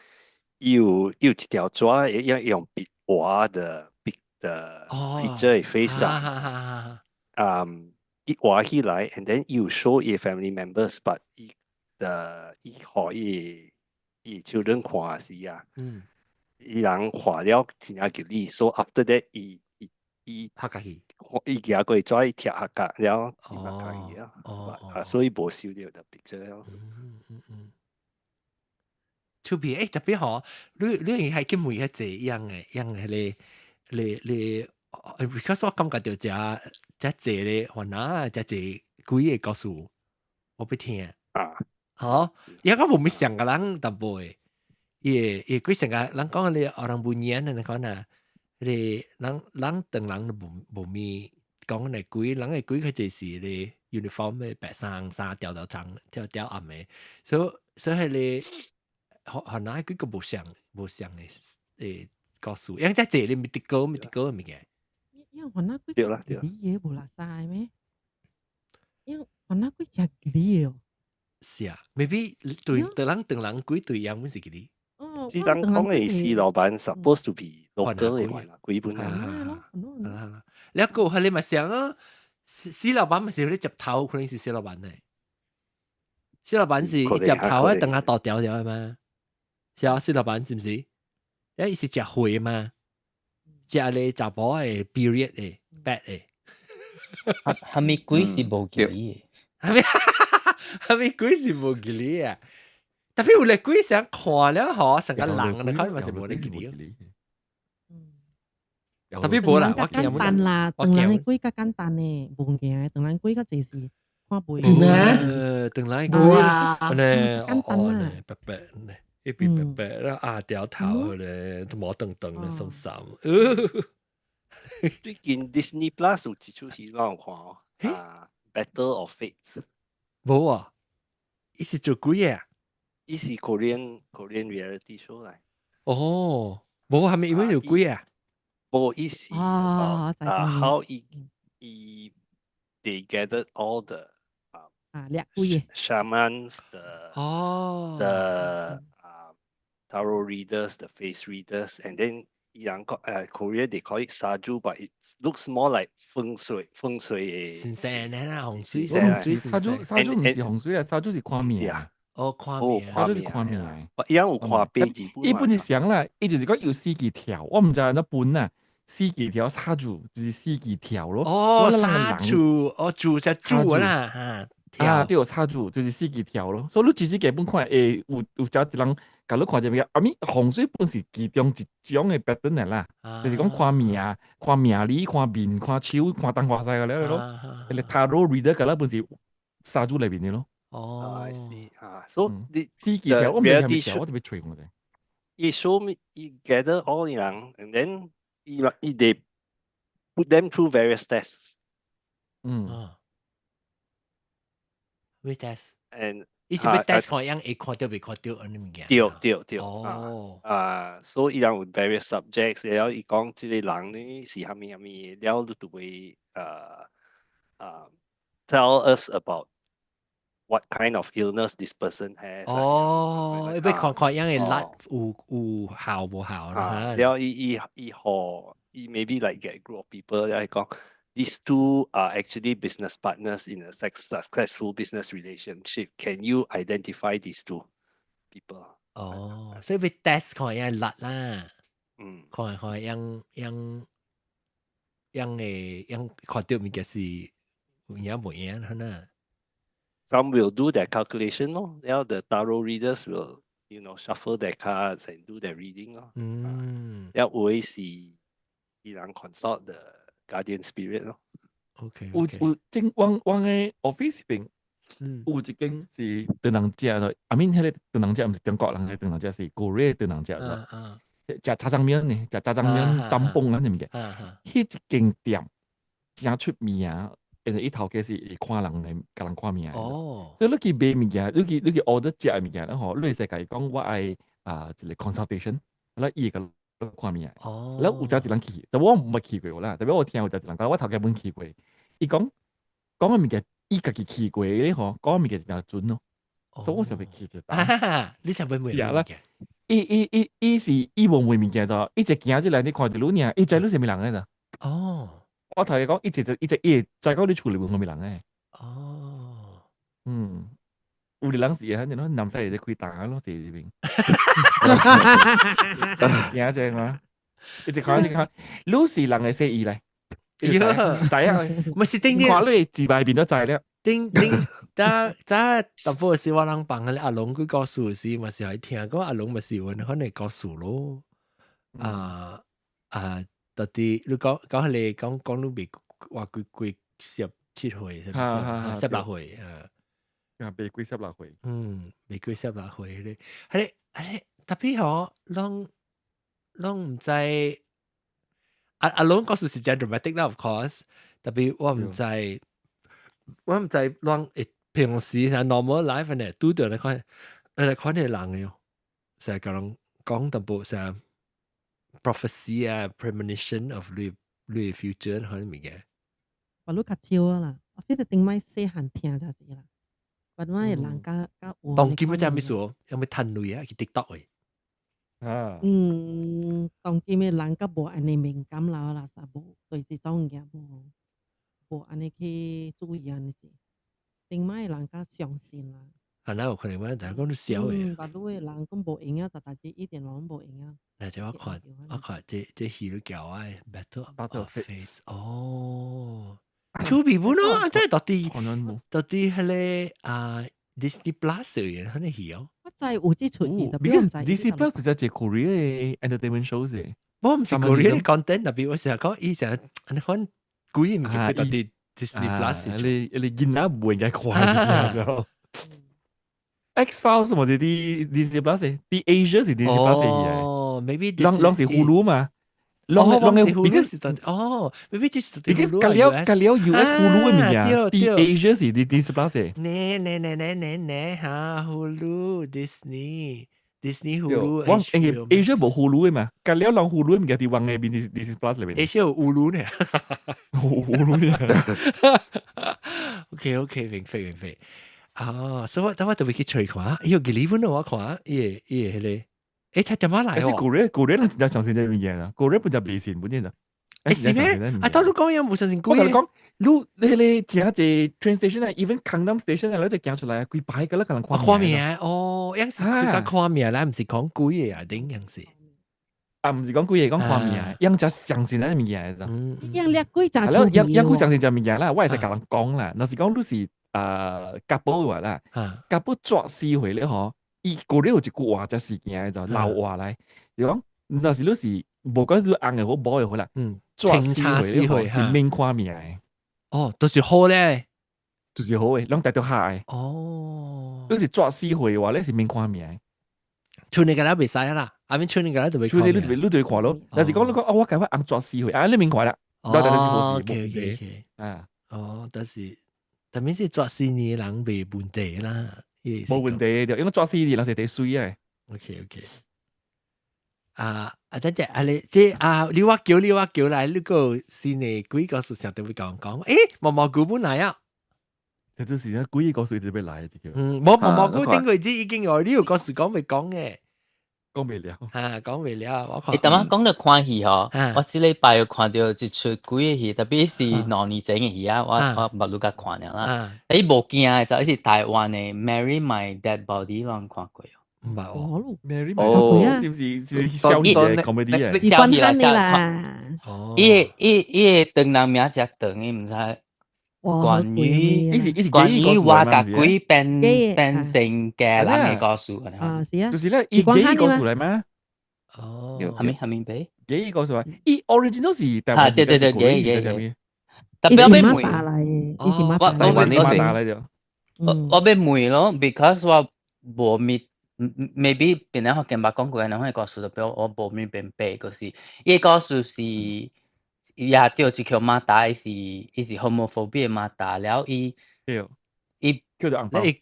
有一條爪要用筆畫的 big 的 creature face 一畫起來 and then you show your family members but 伊可以children 看時伊人看了真係吉利 so after that 客家戲，伊行過再踢客家了，可以啊，所以冇收到特別啫咯。特別特別好，你係見每一隻樣嘅你 because 我感覺到只隻咧，可能只隻鬼嘅故事，我俾聽而家冇咩上個人特別，佢成個人講你orang Bunian你講啊。你人等人無咪講嚟鬼，人嘅鬼佢就是你 uniform 嘅白衫條長條暗嘅，所以你可能佢個無相嘅故事，因為即係你mythical 嘅物件。因為可能佢隻吉利嘢無拉曬咩？因為可能佢隻吉利嘢。是啊 ，maybe 對等人鬼對樣本是吉利。只當講嘅是老闆 supposed to be local 嘅話，鬼本嚟。你一個係你咪想啊，史老闆咪是嗰啲接頭，可能是史老闆嚟。史老闆是一接頭咧，等下倒掉嘅嘛。是啊，史老闆是唔是？因為是食會嘛，食你查甫嘅 period 嘅 bad 嘅。係咪鬼是無吉利嘅？係咪鬼是無吉利啊？特別有嚟鬼想看了嗬，成個人你看咪是冇得吉利。特別冇啦，我見有冇人啦，當然鬼較簡單嘅，無驚。當然鬼較濟是看背。當然鬼，呢，白白呢，一邊白白，然後掉頭咧，都冇燈咧，鬆鬆。最近 Disney Plus 有一出戲讓我看Battle of Fates。冇啊，伊是做鬼嘅。伊是 Korean reality show 嚟。冇冇係咪因為有鬼啊？冇意思。How they gathered all the shamans, the tarot readers, the face readers, and then Korea they call it saju, but it looks more like 風水。神仙啦，風水。沙珠唔是風水啊，沙珠是看命啊。看命，沙珠是看命。伊有看八字本。伊本是想啦，伊就是講有四季條，我唔知那本啊，四季條沙珠就是四季條咯。沙珠，珠就珠啦，對，沙珠就是四季條咯。所以你其實基本看，有只一人。假如看一個，風水本是其中一種嘅 pattern 嚟啦，就是講看命理、看面、看手、看東看西嘅咧咯。你 tarot reader 嘅啦，本是沙珠裏邊嘅咯。I see. So the reality show, he show me, he gather all young, and then they put them through various tests. Which test? And 伊是要 test 看樣會看到未看到安尼物件。對。所以伊有 various subjects，然後伊講即個人呢是蝦米，然後就會tell us about what kind of illness this person has。要看樣嘅力有效無效啦。然後伊 maybe like get a group of people，然後講。These two are actually business partners in a successful business relationship. Can you identify these two people? 所以會 test 看樣力啦。看樣看到物件是有影無影啦。Some will do their calculation 咯，然後 the tarot readers will shuffle their cards and do their reading 咯。然後會是伊人 consult the。Guardian spirit 咯 ，OK，有正往嘅 office 邊，有一間是唐人街咯。迄個唐人街唔是中國人嘅唐人街，是Korea唐人街咯。食炸醬麵呢，食炸醬麵、짬뽕啊，你物件。迄一間店真出名，因為伊頭家是會看人嘅，甲人看命。所以你去買物件，你去 order 食嘅物件，然後你會使甲伊講我愛一個 consultation， 然後伊個。看面然後有隻一人去，但我唔係去過啦。特別我聽有隻一人講，我頭家本去過。伊講嘅物件，伊家己去過咧，講嘅物件就準咯。所以我想要去就打。你想買物件？伊是伊無買物件就，伊只行出來你看到你啊，伊知你是咩人嘅咋？我頭家講，伊只知講你厝裡有咩人嘅。有啲人是喺度咯，南西嚟就開檔咯，喺呢邊。有正啊！一直看，你是人嘅寫意嚟，仔啊！唔是頂看你字牌變咗仔咧。淡薄時我人幫嘅阿龍佢告訴時，咪是喺聽，咁阿龍咪是揾可能告訴咯。到底你講你講你未話佢17歲，係咪？16歲未幾16歲，未幾16歲咧，係特別嗬，攏唔知阿龍告訴是真 dramatic 啦 ，of course， 特別我唔知攏平時係 normal life 呢，拄到你看係人嘅喲，成日教人講淡薄成 prophecy 啊 premonition of 你 future 可能物嘅。我都較少啊啦，我非得頂擺細漢聽就係啦。但係人家當今乜嘢咩事？有冇貪類啊？去 TikTok 嘅。當今嘅人家無安尼敏感啦，實無對這種嘢無安尼去注意安尼事。頂擺人家相信啦。那有可能咩？但係講你少嘅。但係啲人講無影啊，但係一點攏無影啊。嗱，就我看這戲都叫啊 ，Battle Face。出邊本咯，即係到底係咧Disney Plus 嘅，可能係哦。我真係有啲出戲，特別唔知。Disney Plus 就係 Korea 嘅 entertainment shows 嘅。我唔是 Korea 嘅 content，特別我成日講，以前你看貴唔係到底 Disney Plus。你見下唔會嘅啩就。X-Files 或者啲 Disney Plus 嘅 ，The Asia 是 Disney Plus 嘅。maybe 兩是 Hulu 嘛。maybe 就是because 隔了 US Hulu 嘅物件 ，The Asia 是 Disney Plus 嘅。呢嚇 Hulu Disney Disney Hulu，我 Asia 冇 Hulu 嘅嘛，隔了兩 Hulu 唔嘅地方嘅邊 Disney Plus 裏邊。Asia 有 Hulu 呢，Hulu 呢？OK，明白。哦，所以我特別去追看，有幾禮物我看，伊迄個，誒，點樣來哦？古人就上線就邊嘢啦，古人本就微信本嘢啦。是咩？啊，當你講嘢冇上線貴。我同你講，你正只 train station 啊 ，even Gangnam station 啊，你就行出來啊，幾擺個啦，可能看名哦，樣是講看名啦，唔是講貴嘅啊，頂樣是。啊，唔是講貴嘢，講看名，樣就上線啦，物件就。樣叻貴就係咯，樣貴上線就物件啦，我係識甲人講啦，若是講你是甲寶話啦，甲寶作詞回咧嗬，伊個咧有一句話就事件就鬧話嚟，就講若是你是無講你硬嘅好，冇嘅好啦，作詞回是免看名嘅。哦，都是好咧，就是好嘅，兩大條下嘅。哦，你是作詞回話咧是免看名。像你個啦袂使啦，阿面像你個啦就袂看名。你對看咯，但是講你講我解翻硬作詞回，你免看啦。哦，OK，啊，哦，但係作詞嘅人袂問題啦，冇問題的，因為作詞嘅人是第水啊。OK。等陣，你話叫來，呢個新嘅幾個事情都會講，毛毛菇本來啊，但就是咧幾個事就要來就叫。毛毛菇頂個字已經有呢個事講未講嘅，講未了，講未了，我看。等下講到看戲嗬，我這禮拜有看到一出幾個戲，特別是兩年前嘅戲啊，我冇錄甲看啦。誒無驚嘅就係台灣嘅《Marry My Dead Body》，你有看過？唔係哦，Mary 哦，是唔是少年嘅 comedy 啊？是分攤嘅啦。哦，伊個長人名只長嘅，唔知關於話甲鬼變成嘅人嘅故事啊，是啊，就是咧，伊嘅故事嚟咩？哦，係咪俾？嘅故事啊，伊 original 是台灣對，嘅，特別我俾梅嚟，以前馬打嚟就，我俾梅咯 ，because 我無滅。maybe 別人學嘅講過嘅，然後個數就俾我報名變背嗰時，依個數是也掉一條馬達，伊是 homophobia 馬達，然後伊叫做紅包，伊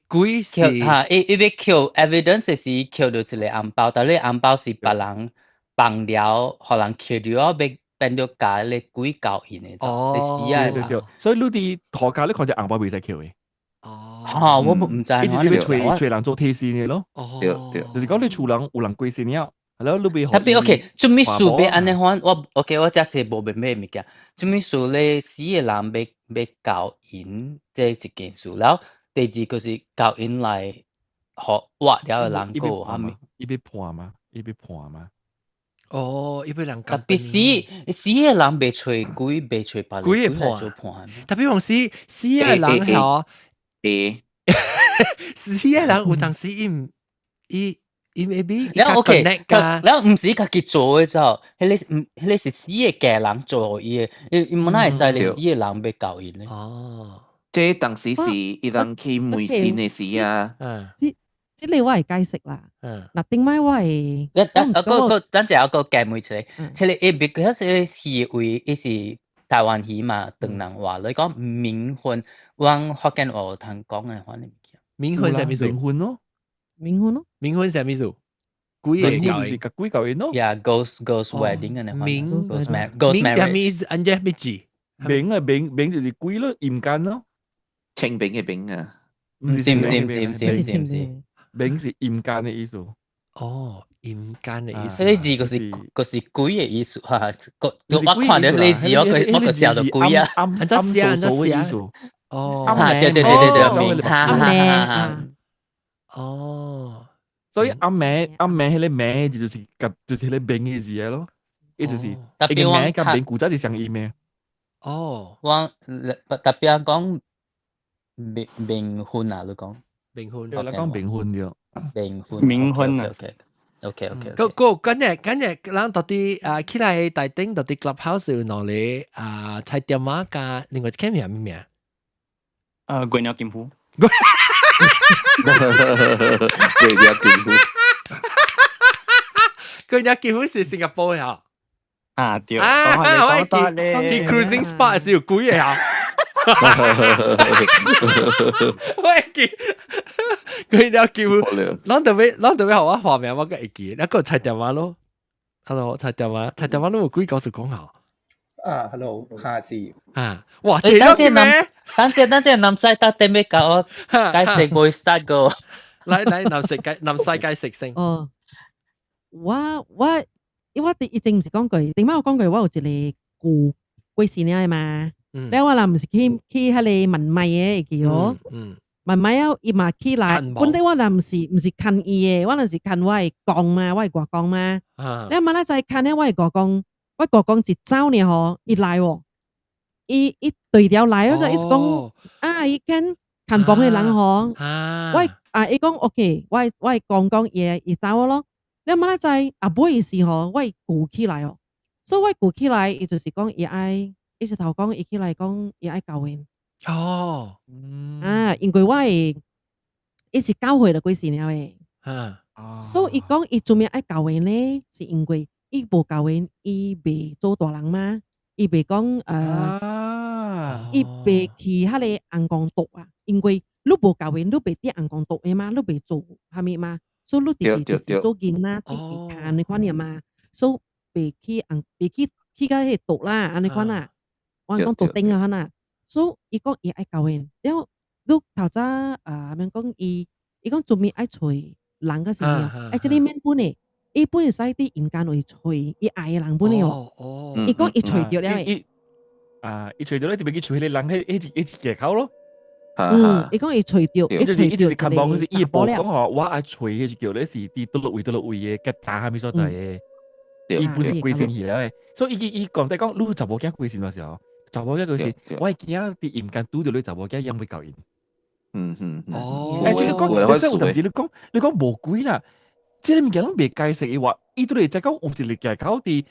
要叫 evidence 是叫到一個紅包，但係紅包是別人綁了，可能叫咗要變咗假咧鬼教現嘅，哦，對，所以你哋學家你看隻紅包未使叫嘅。哦，我唔知，你直接要找人做提示嘅咯。對，就是講你厝人有人歸線了，係咯，你未學。特別 OK，做咩事俾安尼款？我只係無明咩物件。做咩事咧？死嘅人要教引，即係一件事。然後第二個是教引來學挖了嘅人個係咪？伊要判嘛？哦，伊要人特別死嘅人被吹鬼，被吹白鬼嘅判。特別講死嘅人係。死嘅人有當時伊 maybe 然後 OK， 然後唔是家己做嘅就，迄個是死嘅人做伊嘅，伊冇哪會知你死嘅人被教因咧？哦，即當時是伊人去梅線嘅事啊。即你我係解釋啦。嗱，點解我係？等陣有個解梅出嚟，即係伊because戲為伊是台灣戲嘛，當人話你講冥婚。我福建話通講嘅話，你唔記得？冥婚係咩事？冥婚咯，冥婚係咩事？鬼嘅教係鬼教嘅咯。Yeah, ghost wedding 嘅呢？冥 ghost marriage。係咩？人家咩字？冥就是鬼咯，陰間咯。清明嘅冥啊，唔是，冥是陰間嘅意思。哦，陰間嘅意思。呢字嗰是鬼嘅意思嚇。我看到呢字，我個時候就鬼啊。暗數嘅意思。哦，對，哦，所以暗名迄個名就是迄個名嘅字咯，伊就是一個名甲名古仔是相依嘅。哦，我特別講冥婚啊，你講冥婚，你講冥婚咗，冥婚啊。OK。今日咱到底起來大頂到底 clubhouse 有哪裡菜店啊？加另外一間名咩名？鬼鳥金湖，鬼鳥金湖是新加坡嘅啊對，去 cruising spot 是有鬼嘅我會記，佢了叫，咱特別學我畫面，我個會記，一個菜店話咯。Hello， 菜店話都有幾個是講好。Hello， 下次哇，這個叫咩？等陣南西得點咩教我解釋會 start 個。來南西解釋先。我以前唔是講句，點解我講句我有一個舊貴事呢嘛？แล้วว่าเรา唔是去迄個文邁嘅記哦，文邁啊，伊嘛去來，本來我哋唔是看伊嘅，我哋是看我嘅講嘛，我嘅國講嘛。แล้ว嘛咧就係看咧我嘅國講，我國講一走呢嗬，伊來喎，伊對調來，我就意思講伊看榜嘅人嗬，伊講 OK， 我講伊走咯。แล้ว嘛咧就係尾嘅時嗬，我顧起來哦，所以我顧起來，伊就是講伊愛。伊是頭講，伊起來講，伊愛教會。因為我伊是教會了幾時了誒。所以伊講，伊做咩愛教會呢？是因為伊無教會，伊未做大人嘛。伊未講伊未去迄個紅光讀啊。因為你無教會，你未啲紅光讀誒嘛，你未做係咪嘛？所以你哋就是做囡仔，啲看安尼款嘢嘛。所以未去到迄個讀啦，安尼款啊。我講讀丁啊，嗱，所以伊講伊愛教會，然後你頭早咪講伊講做咩愛隨人個時候，即係免本嘅，伊本使啲人間會隨伊愛嘅人本嘅哦。伊講伊隨掉咧，伊隨掉咧，特別佢隨你人迄隻口咯。伊講伊隨掉，伊隨掉看網嗰時，伊冇講話我愛隨迄隻叫咧是啲多落位嘅吉打係咪所在嘅？伊本是貴姓嚟咧，所以伊講得講，你查某囝貴姓嘅時候。查某囝嗰時，我係驚啲嚴間拄到你查某囝，因會教因。即係講，即係有陣時你講無鬼啦，即係物件攏未解釋，伊話伊都嚟再講有一個介口啲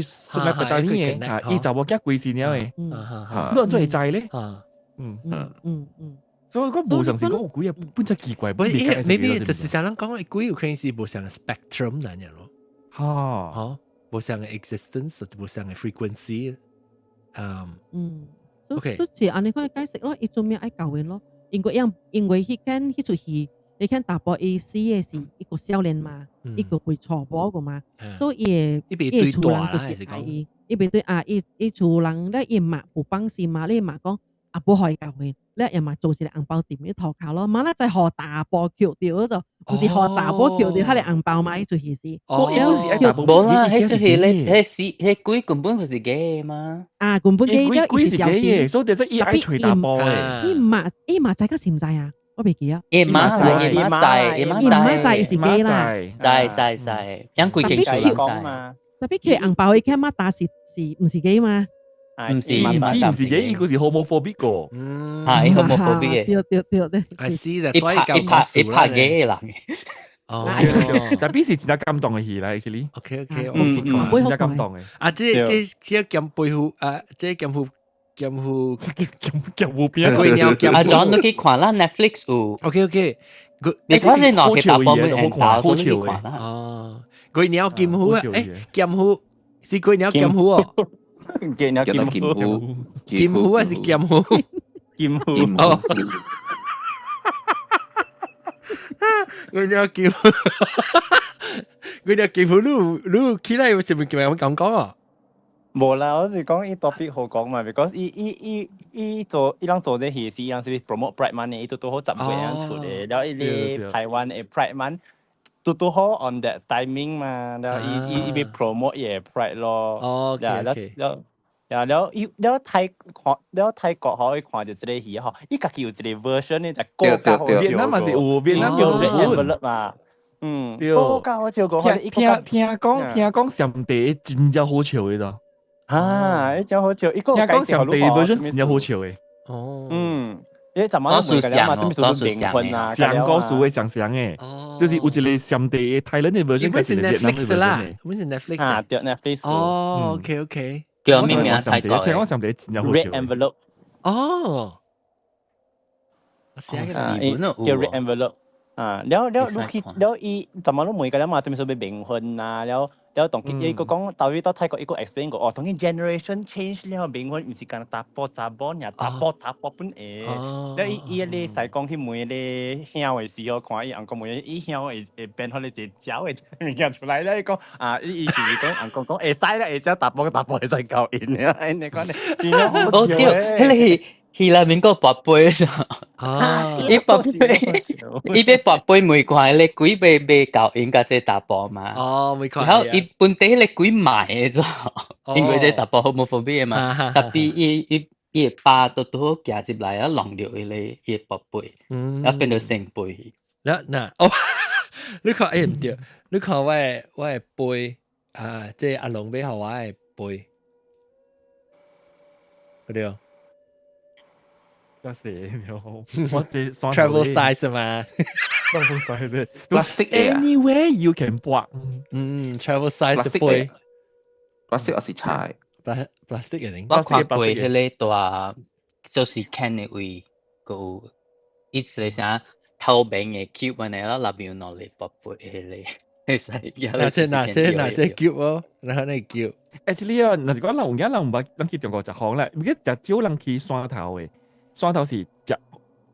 數碼不單嘢嘅，伊查某囝貴姓了嘅，你當做係債咧。所以講無常時講有鬼啊，本質奇怪，未解釋。maybe 就是像人講嘅鬼有可能是無常嘅 spectrum 咁樣咯。無常嘅 existence，無常嘅 frequency。都似安尼可以解釋咯，伊做咩愛教會咯？因為迄出戲，伊看大波伊死嘅是一個少年嘛，一個會錯波個嘛，所以伊厝人就是愛伊，伊別對伊厝人咧伊嘛不放心嘛，你嘛講無可以教會，咧又嘛做一個紅包店嘅頭殼咯，嘛咧就係大波橋掉嗰度，唔是大波橋掉迄個紅包嘛，伊出戲是。冇啦，迄出戲咧，迄鬼根本佢是假嘅嘛。根本假，鬼是假嘅，所以就係伊愛吹大波嘅。伊嘛知個是唔知啊？我未記啊。伊媽知是假啦。知，因鬼幾歲講嘛？特別佢紅包伊看媽打是唔是假嘛？唔是嘅，伊個是 homophobic 個，係 homophobic 嘅。對。I see that，所以佢拍嘅人嘅。但係是真係感動嘅戲啦 ，actually。OK， 真係感動嘅。即劍背後即劍護邊？鬼鳥劍護。阿 John 都去看啦 ，Netflix 有。OK，你嗰陣攞佢打波咩？好潮嘅。鬼鳥劍護劍護是鬼鳥劍護哦。劍護，劍護還是劍護？劍護。佢哋劍護，佢哋劍護，你起來有什麼咁講啊？冇啦，我是講伊 topic 好講嘛 ，because 伊做伊啷做啲戲是伊啷是 promote Pride Month 伊都好十幾樣出嚟，然後伊啲台灣嘅 Pride Month都好 on that timing 嘛，然後伊被 promote 嘢 Pride 咯，แล้ว泰國可以看到這個戲嗬，伊家己有一個 version 咧，就高價好越南嘛是有，越南有 envelope 嘛，高價好笑個，聽講上帝真正好笑嘅咯，伊真好笑，伊個聽講上帝 version 真正好笑嘅，因怎麼都每個人嘛，都咪做靈魂啊，上個數嘅上嘅，就是有一個上帝嘅泰人嘅 version，佢是 Netflix 啦，佢是 Netflix 啊，對 Netflix，哦 ，OK。叫咩名？泰國聽講上帝真係好笑。Red envelope。哦。叫 Red envelope。แล้วลูกคิดแล้วอี怎麼都每個人嘛，都咪做被冥婚啊，แล้ว แล้ว當佢個講到尾到泰國一個 explain 過，當佢 generation change 了，變我唔是講打波打波，呀打波本誒。แล้ว伊咧使講佢每咧香嘅時候，看伊人講每伊香會變開咧隻鳥嘅物件出來咧，講伊是講人講會使啦，會使打波會使教因咧，你講咧，哦對，迄個。希臘面個拔杯咋？伊拔杯，伊被拔杯每塊咧幾被教應該即打波嘛？哦，每塊。然後伊本地咧幾買嘅咋？因為即打波 homophobic 嘛，特別伊巴都夾接嚟啊，浪掉伊拔杯，然後變到成杯。嗱，哦，你看誒唔對，你看我嘅杯啊，即係阿龍俾我嘅杯，對哦。嗰時我哋 travel size 嘛 ，travel size plastic anywhere you can 播，travel size 杯 ，plastic 我是菜 ，plastic 嘅定，我看過迄個大就是 can 嘅位個，意思係啥透明嘅 cube 嚟啦，入邊攞嚟博杯迄個，其實嗱即 cube 哦，然後你 cube。Actually 啊，嗱如果人唔捌人去中國食行咧，而家就少人去山頭嘅。山頭是食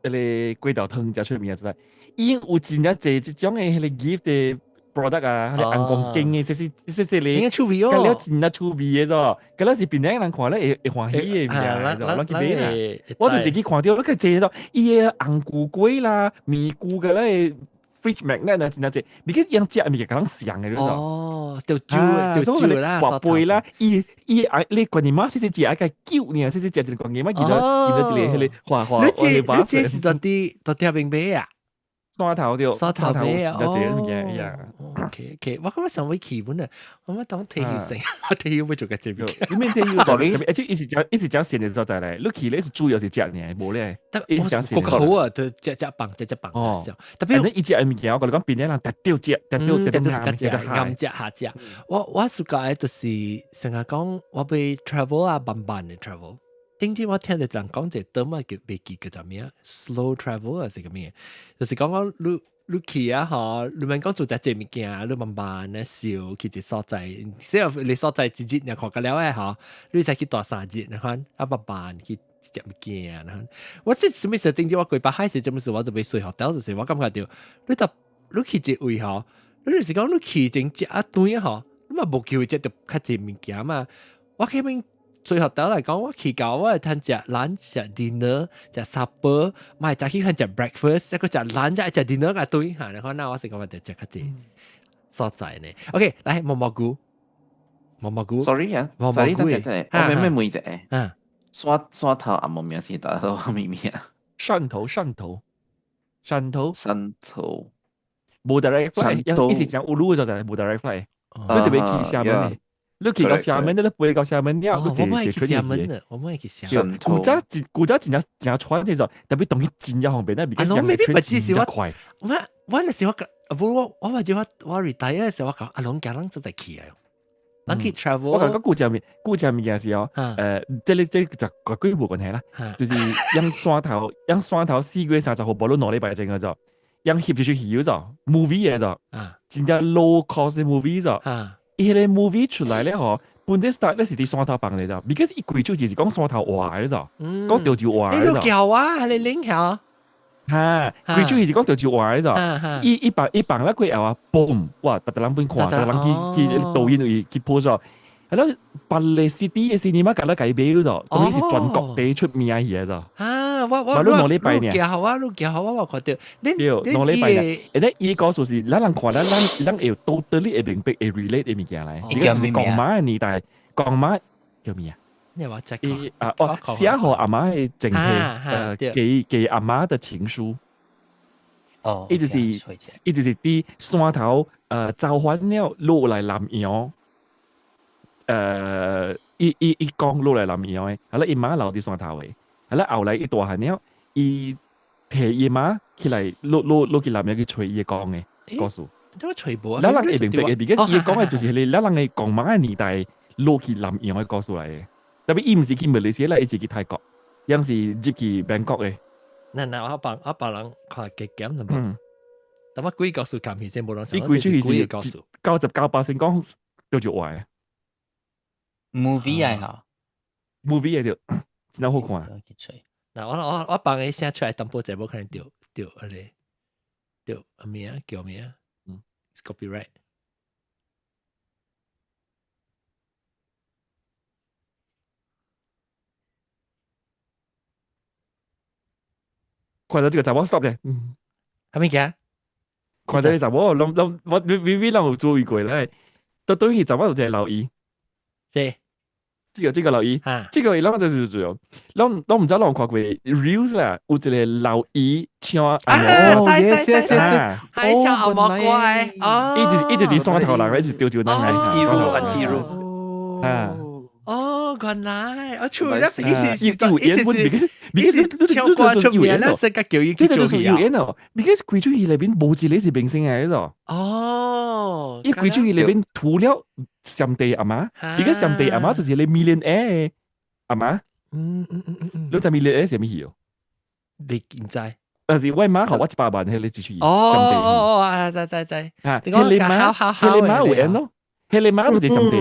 迄個粿條湯食出名出來，已經有真啊濟即種誒迄個 gift 嘅 product 啊，迄個紅光鏡嘅細咧，應該趣味哦，咁了真啊趣味嘅咗，咁了是邊個人看咧會歡喜嘅物件，咱去買啦。我就是去看到那個濟咗，伊個紅菇粿啦、米菇嘅咧。fridge magnet 啊，真係正，而家樣食物件咁上嘅，哦，就啦，薄杯啦，你關於乜先至食一個酒呢？先至食一個關於乜？見到一個迄個花，你這是到底邊買啊？山頭對，山頭買啊，OK， 我感覺上尾期本啊，我當退休生，我退休要做個這邊，你免退休做你，而且一直講閒嘅所在咧，你去咧是主要是食呢，無咧，一直講閒。好啊，就食棒，哦，特別伊食嘅物件，我講邊啲人特別食，特別啱食下食。我暑假誒就是成日講我被 travel 啊，慢嘅 travel。頂天我聽到人講隻短啊，叫未記叫做咩啊 ，slow travel 啊是個咩？就是講你去啊嗬，你咪講做隻物件，你慢慢咧笑去一所在，雖然你所在一日你看個了誒嗬，你才去大三日，你看啊慢慢去隻物件，我即什麼時候頂天我過北海時，什麼時我就被睡學到就是我感覺到，你去一位嗬，你就是講你去正食一頓嗬，你嘛無機會食到較濟物件嘛，我起碼。最後到嚟講，我去到我係睇食 lunch、食 dinner、食 supper， 咪再去睇食 breakfast， 一個食 lunch、食 dinner 個堆嚇，你看那我是講話就食較濟所在呢。OK，來蘑菇，sorry 啊，蘑菇，我咩問者？山頭啊，冇名是打到咩名啊？汕頭，冇 direct flight，一直講烏魯就係冇 direct flight，你特別去廈門嘅。你去到廈門，你背到廈門了，你就去廈門。我冇去廈門。古早真係穿呢種，特別東西真係方便，比較人嘅穿真係快。我那時候我或者我 retire 嘅時候，我講阿龍家人真係去啊，人去 travel。我講古正面嘅時候，即就個規模關係啦，就是讓山頭4月30號保攞攞禮拜正嘅咗，讓翕住去遊咗 movie 嘅咗，真係 low cost 嘅 movie 咗。伊個 movie 出來咧吼，本身 start 咧是啲山頭放嚟咗 ，because 伊貴就就是講山頭話嘅咗，講潮州話嘅咗。你橋啊，你領橋？嚇，貴就係講潮州話嘅咗。伊放咧佢又話 boom， 哇！特人本看，特人去導演去 post 咗。係咯，百利 city 嘅 cinema 隔得幾倍嘅咗，當然是全國地出名嘅咗。我攞禮拜呢？路橋我看到。攞禮拜呢？而且伊個就是咱人看咱要 totally 會明白會 relate 嘅物件嚟。而家是講馬嘅年代，講馬叫咩啊？你話即係寫好阿媽嘅淨係給阿媽的情書。哦，伊就是啲山頭召喚了落來南洋。伊講落來南洋嘅，係啦，伊媽留啲山頭嘅。係啦，後來伊大漢了，伊提伊媽起來落去南洋去吹伊講嘅故事。點解吹波啊？咱人會明白嘅，because伊講嘅就是你咱人嘅講馬嘅年代落去南洋嘅故事嚟嘅。特別伊唔是去馬來西亞啦，伊是去泰國，樣是入去Bangkok嘅。嗱，我幫人看幾減咁嘛。但我鬼故事講起先冇人想，伊鬼出去是99%講叫做壞 movie 啊嚇 ，movie 嘅就真好看。嗱，我幫你寫出來，淡薄節目可能掉嗰啲掉咩啊叫咩啊？copyright。看到這個查某 stop 嘅，係咪嘅？看到啲查某，我有注意過咧，都對起查某就係留意。這個留意，這個啷個就是主要，啷唔知啷看過 reels 啦，有一個留意唱按摩，係唱按摩乖，一直山頭人，一直丟人嚟，哦，原來我出來一時唱歌出名啦，世界叫伊去做戲啊，because 貴州戲裏邊冇一個是明星嚟嘅，哦，伊貴州戲裏邊除了上帝阿媽，而家上帝阿媽就是你 millionaire 阿媽，200 millionaire 係咩戲哦？你唔知？但是我媽學我100萬，係你自己哦，知，你媽會咯。係你媽就是上帝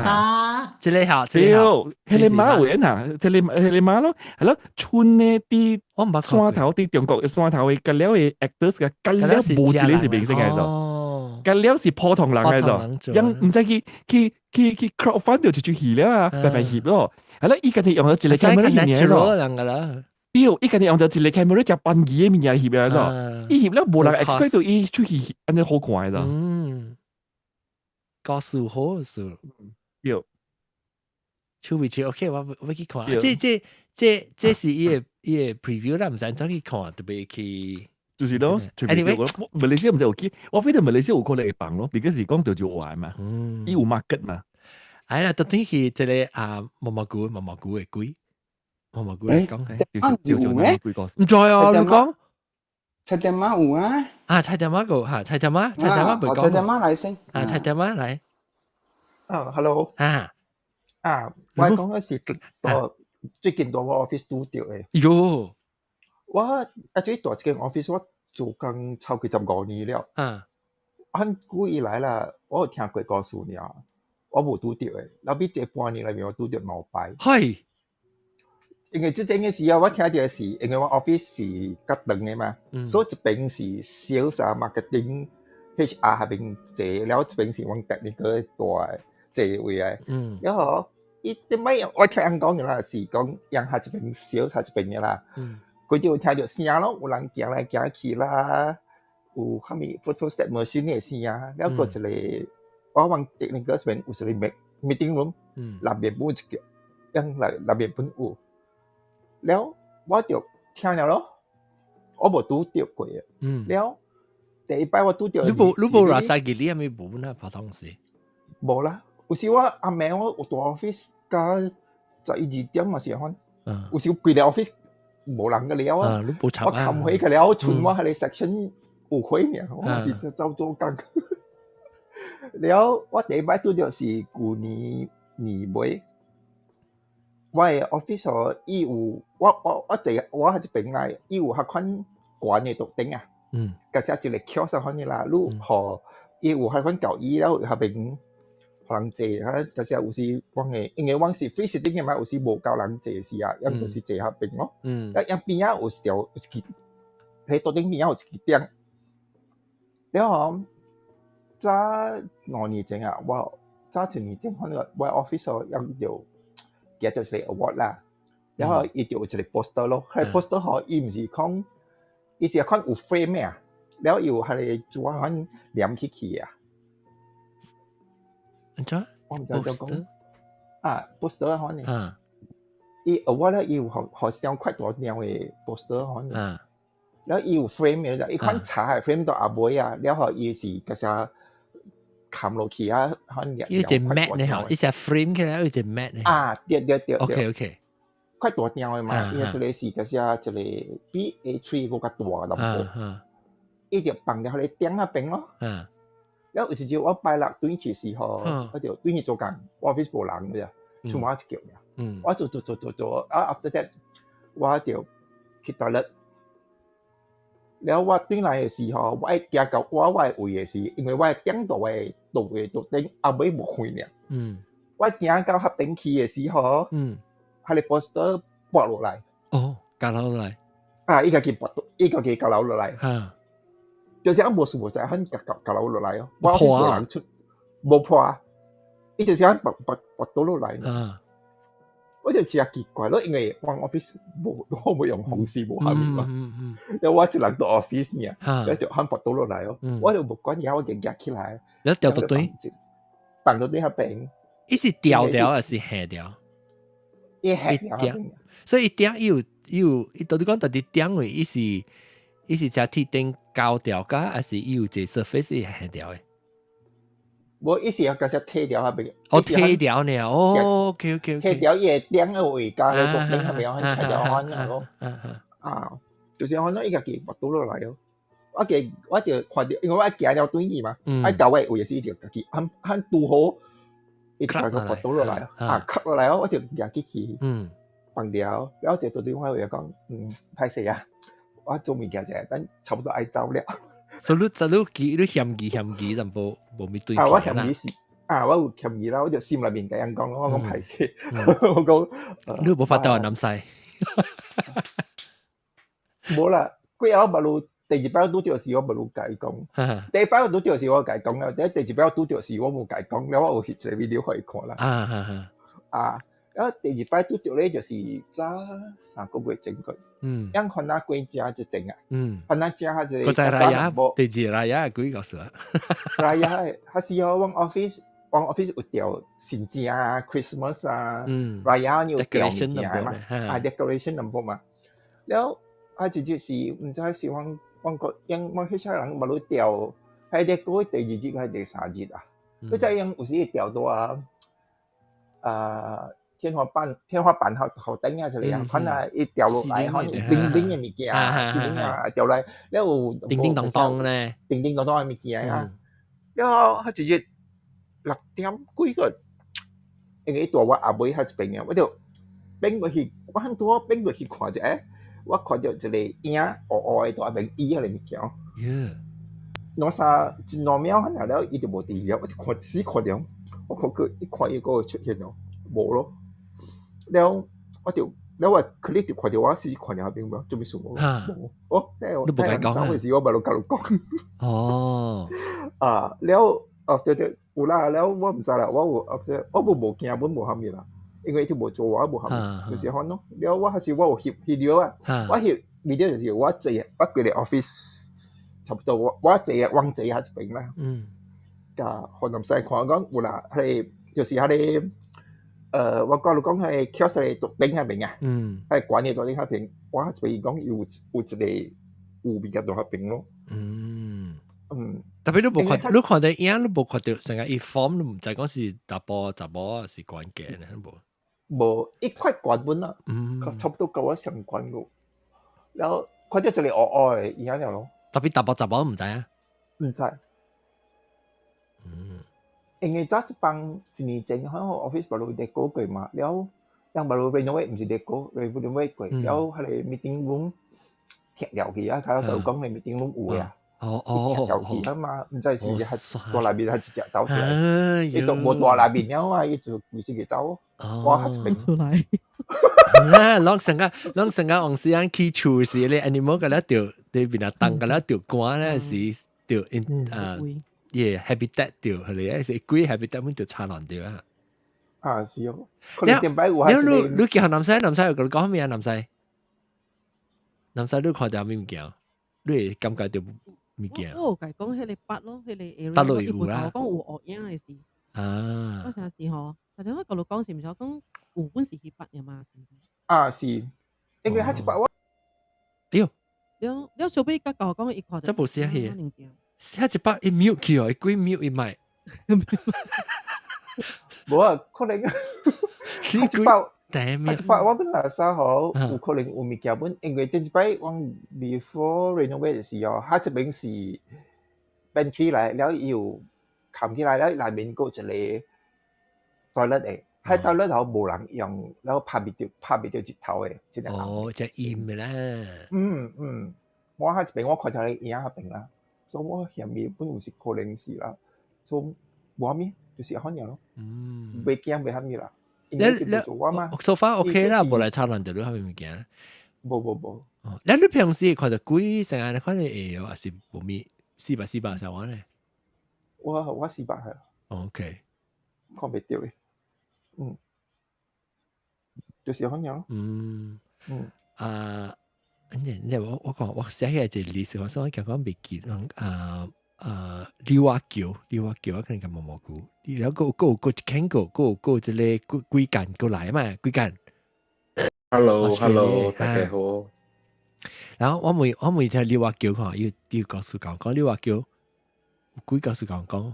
啊！這裡好，係你媽會啊，係你媽咯，係咯，村呢啲山頭啲中國嘅山頭嘅，隔了嘅 actors 嘅，隔了冇一個是明星嘅咗，隔了是普通人嘅咗，因唔知佢 crowdfund 就出戲啦，白白翕咯，係咯，依家係用咗一個 camera 翕嘢咗，屌，依家係用咗一個 camera 就半幾嘅面嘢翕嘢咗，依翕了冇人 expect 到依出戲安尼好看咗。告訴好數，有，超未超 OK，我去看。這是伊個 preview 啦，唔使走去看，特別去。就是咯，馬來西亞唔使有機，我飛到馬來西亞有可能會幫咯，because 是講到就壞嘛，伊有 market 嘛。係啦，特登去即個毛毛菇嘅龜，毛毛菇嚟講係。唔在啊，你講。菜爹媽有啊！菜爹媽個菜爹媽唔講。菜爹媽嚟先。菜爹媽嚟。hello。我講嘅是最近到我 office 拄到嘅。喲，我最大一間 office 我做工超過15年了。很久以來啦，我有聽過故事了，我冇拄到嘅。後尾這半年裏面我拄到兩擺。係。因為這件事啊，我聽到嘅是，因為我 office 是較長嘅嘛，所以一邊是 sales 啊、marketing、HR 下邊坐，然後一邊是我 technical 大座位嘅。然後伊點解我聽人講嘅啦，是講讓下一邊 sales 下一邊嘅啦，佢就聽到聲咯，有人行來行去啦，有蝦米 photostat machine 嘅聲啊，然後個一個我往 technical 邊有一個 meeting room，南邊本一個，讓南邊本有。แล้ว我就聽了咯，我冇拄到過嘅。แล้ว第一擺我拄到。你冇話曬嘅，你係咪冇那普通事？冇啦，有時我阿妹我有大 office 加12點嘛時候，有時貴了 office 冇人嘅了啊。我冚回去了，剩我喺你 section 有會呢，我是走做工。แล้ว我第一擺拄到是舊年年尾。我嘅 office 伊有我喺一邊來，伊有迄款懸嘅獨頂啊，加上一個 kiosk 款嘅啦，你互伊有迄款交椅，然後下邊互人坐，加上有時我嘅，因為我是 free sitting 嘅嘛，有時無夠人坐時啊，咁就是坐下邊咯。一邊啊有一條一支，喺獨頂邊啊有一支燈。然後早2年前啊，我早1年前可能我 office 有嘅就是個 award 啦，然後伊就有一個 poster 咯，係 poster 嗬，伊唔是講，伊是講有 frame 啊，然後有係做款黏起去啊。我唔知點講poster 可能，伊 award 咧伊有好像快大條嘅 poster 可能，然後伊有 frame 嘅，伊款茶係 frame 到阿妹啊，然後伊是嗰些。冚落去啊！有隻 mat 你好，一隻 frame 起來有隻 mat 你啊，對。OK， 快大條嘅嘛，伊係是嗰些一個比 A3 嗰個大咁，伊就放喺你頂那邊咯。然後有時就我拜六轉去時候，我就轉去做工，我 office 冇人嘅，剩我一個嘅。我做，啊 after that 我就去toilet， แล้ว我轉來嘅時候，我係行到我嘅位嘅時，因為我係頂到嘅道嘅度頂，後尾冇開呢。我行到合頂期嘅時候，佢哋 poster 跌落嚟。哦，跌落嚟。啊！依個叫跌到，依個叫跌落嚟。嚇！就是啱冇事冇就係肯跌落嚟哦。我冇人出，冇破。依就是肯跌到落嚟。我就真係奇怪咯，因為我 office 冇，我冇用紅絲冇下面嘛。然後我一人到 office 呢，然後就肯跌到落嚟哦。我就冇管，然後我就夾起來。然後掉到堆，放到堆下邊。伊是掉掉還是下掉？伊下掉。所以點伊到底講到底點位，伊是只鐵頂高掉㗎，還是伊有一個 surface 下掉嘅？無，伊是要甲只剃掉下邊。哦，剃掉呢？哦 ，OK，剃掉伊個頂個位加個頂下邊，肯剃掉安啊咯。啊，就是安怎伊家己拔倒落來哦。我就看到，因為我行了對伊嘛，到位位是就家己肯拄好，伊就個拔倒落來啊，磕落來哦，我就夾起去，放掉。然後就到對我話講，歹勢啊，我做物件啫，等差不多愛走了。所以你嫌疑淡薄無咪對。我嫌疑是，我有嫌疑啦，我就心內面甲人講，我講歹勢，我講你無法度啊，南西。無啦，幾後無路第二擺拄着時，我無路甲伊講。第一擺拄着時，我甲伊講啦，第二擺拄着時，我無甲伊講，了我有翕一個 video 互伊看啦。然後第二擺拄着咧，就是早3個月前個。樣看那幾隻就整啊，看那隻還是。個在拉雅，第二拉雅幾個數啊？拉雅還是有往 office 有掉新正啊 ，Christmas 啊，拉雅有掉物件嘛，decoration number 嘛。แล้ว一隻是唔知是往個樣，我迄些人冇攞掉，係啲過第2日還是第3日啊？佢就樣有時掉到天花板後頂啊出嚟啊，可能一掉落嚟，可能叮叮嘅物件啊，掉嚟，然後叮叮當當咧，叮叮當當嘅物件啊，然後佢直接6點幾個，因為ตัว我阿妹喺一邊啊，我就邊過去，我喺度邊過去看者，我看到一個影黑嘅在阿邊伊嗰個物件，攞啥一兩秒可能了，伊就無第二，我就看死看了，我看佢一看伊個出現咯，無咯。แล้ว我 click 就看到我是看了邊冇，做咩事冇？哦，都冇解講啊！嗰時我咪老教講。哦，แล้ว對，有啦，แล้ว我唔知啦，我冇驚，我冇喊嘢啦，因為佢冇做我冇喊嘢，就是看咯。แล้ว我係我有翕 video 啊，我翕 video 就是我坐我過嚟 office，差不多我坐往坐喺一邊啦。㗎，可能細看講有啦，係就是喺啲。我講係 kiosk 喺獨頂下邊啊，係管嘢獨頂下邊，我係譬如講有一個有比較獨下邊咯。特別你看到影，你冇看到成個一 form， 你唔知講是查甫啊，是關鍵咧，冇一塊關本啦，差不多夠我相關咯。然後看到一個黑嘅影了咯。特別查甫都唔知啊？唔知。因為早一幫一年前，喺我 office 巴魯 deco 過嘛，แล้วยัง巴魯 renovate 唔是 deco，renovate 過，แล้ว佢哋 meeting room 拆掉去啊，佢就講你 meeting room 有啊，拆掉去啊嘛，唔知是係大內面係直接走出來，你都冇大內面了嘛，伊就規隻個走，我係變出來。啷成個往時間去處事咧 animal 個咧條對邊啊當個咧條關咧是條habitat 掉佢哋係幾 habitat 咁就差亂掉啊！是哦，可能點解我係你叫南西又講咩啊？南西你看到咩物件？你感覺到物件？我講迄個八咯，迄個 area， 八類有啦。我講有惡影嘅事。我成時嗬，但係我講講是唔是講有本事去八嘅嘛？是，因為佢一八我，哎呦，你小貝甲我講一看到，這部寫去。一百一秒去哦，幾秒一賣，冇啊，可能一百我本來三號有可能有物件本，因為第一擺我 before renovate 嘅時候，佢這邊是搬起來，แล้ว又冚起來，แล้ว內面有一個 toilet 嘅，喺 toilet 頭冇人用，แล้ว拍唔到日頭嘅，真係。哦，就陰嘅啦。我喺邊我看到你影喺邊啦，所以我嫌伊本唔是可能是啦，所以冇咩，就是咁樣咯。未驚未咁嘢啦。so far OK 啦，無來吵亂到你係咪物件？冇。你平時看到鬼成日看你會還是無咪400上網咧？我400係。OK， 看袂到嘅。就是咁樣。我寫起來就歷史，我想講未記溜仔橋，我可能講毛菇，然後個一間個一個幾間過來嘛，幾間。Hello， 大家好。然後我每聽溜仔橋看，要告訴講溜仔橋，有幾告訴講，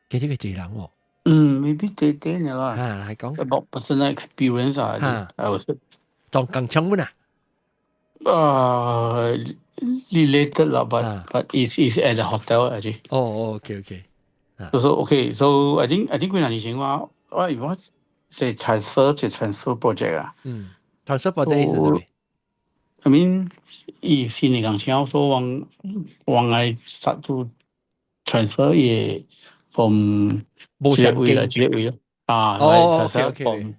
其實佢濟人喎。maybe 啲啦。係講 about personal experience 啊，我是當港槍本啊。related 啦，but is at the hotel actually. Okay. So I think 幾年前我係 transfer project 啊。transfer project 意思係咩 ？I mean， 新嚟港橋，所以往來 start to transfer 嘢 from 冇上位咯。Okay.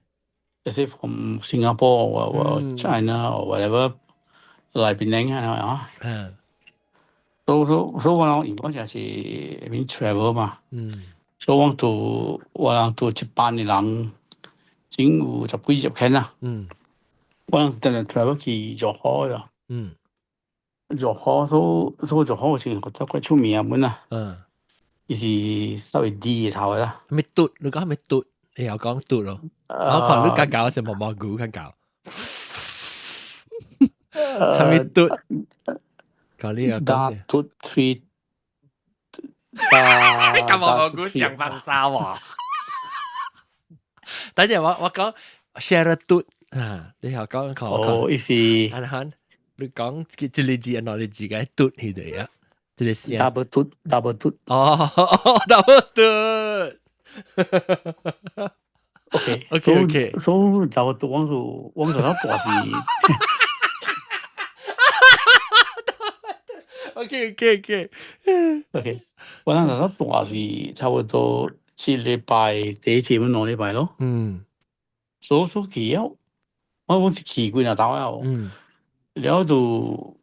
Let's say from Singapore or China or whatever. 來檳城啊，所以我諗而家就係邊 travel 嘛，所以我諗到一班嘅人，整有10幾天啦，我諗真係 travel 去若海啦，若海所以若海先覺得quite出名咁啦，伊是稍微低嘅頭啦，咪嘟，你講係咪嘟？你又講嘟咯，我看你搞成毛毛菇咁搞。係咪嘟？講呢個講嘟 three， 咁我估上翻沙喎。等陣我講 share 嘟啊，你又講意思，你講即係你字，我哋自己嘟起嚟啊，即係 double 嘟。double 嘟。OK， so double 嘟，我做咗大事。OK， 我諗到大事差不多1禮拜第一天咁2禮拜咯。所以我是去幾日到啊？然後就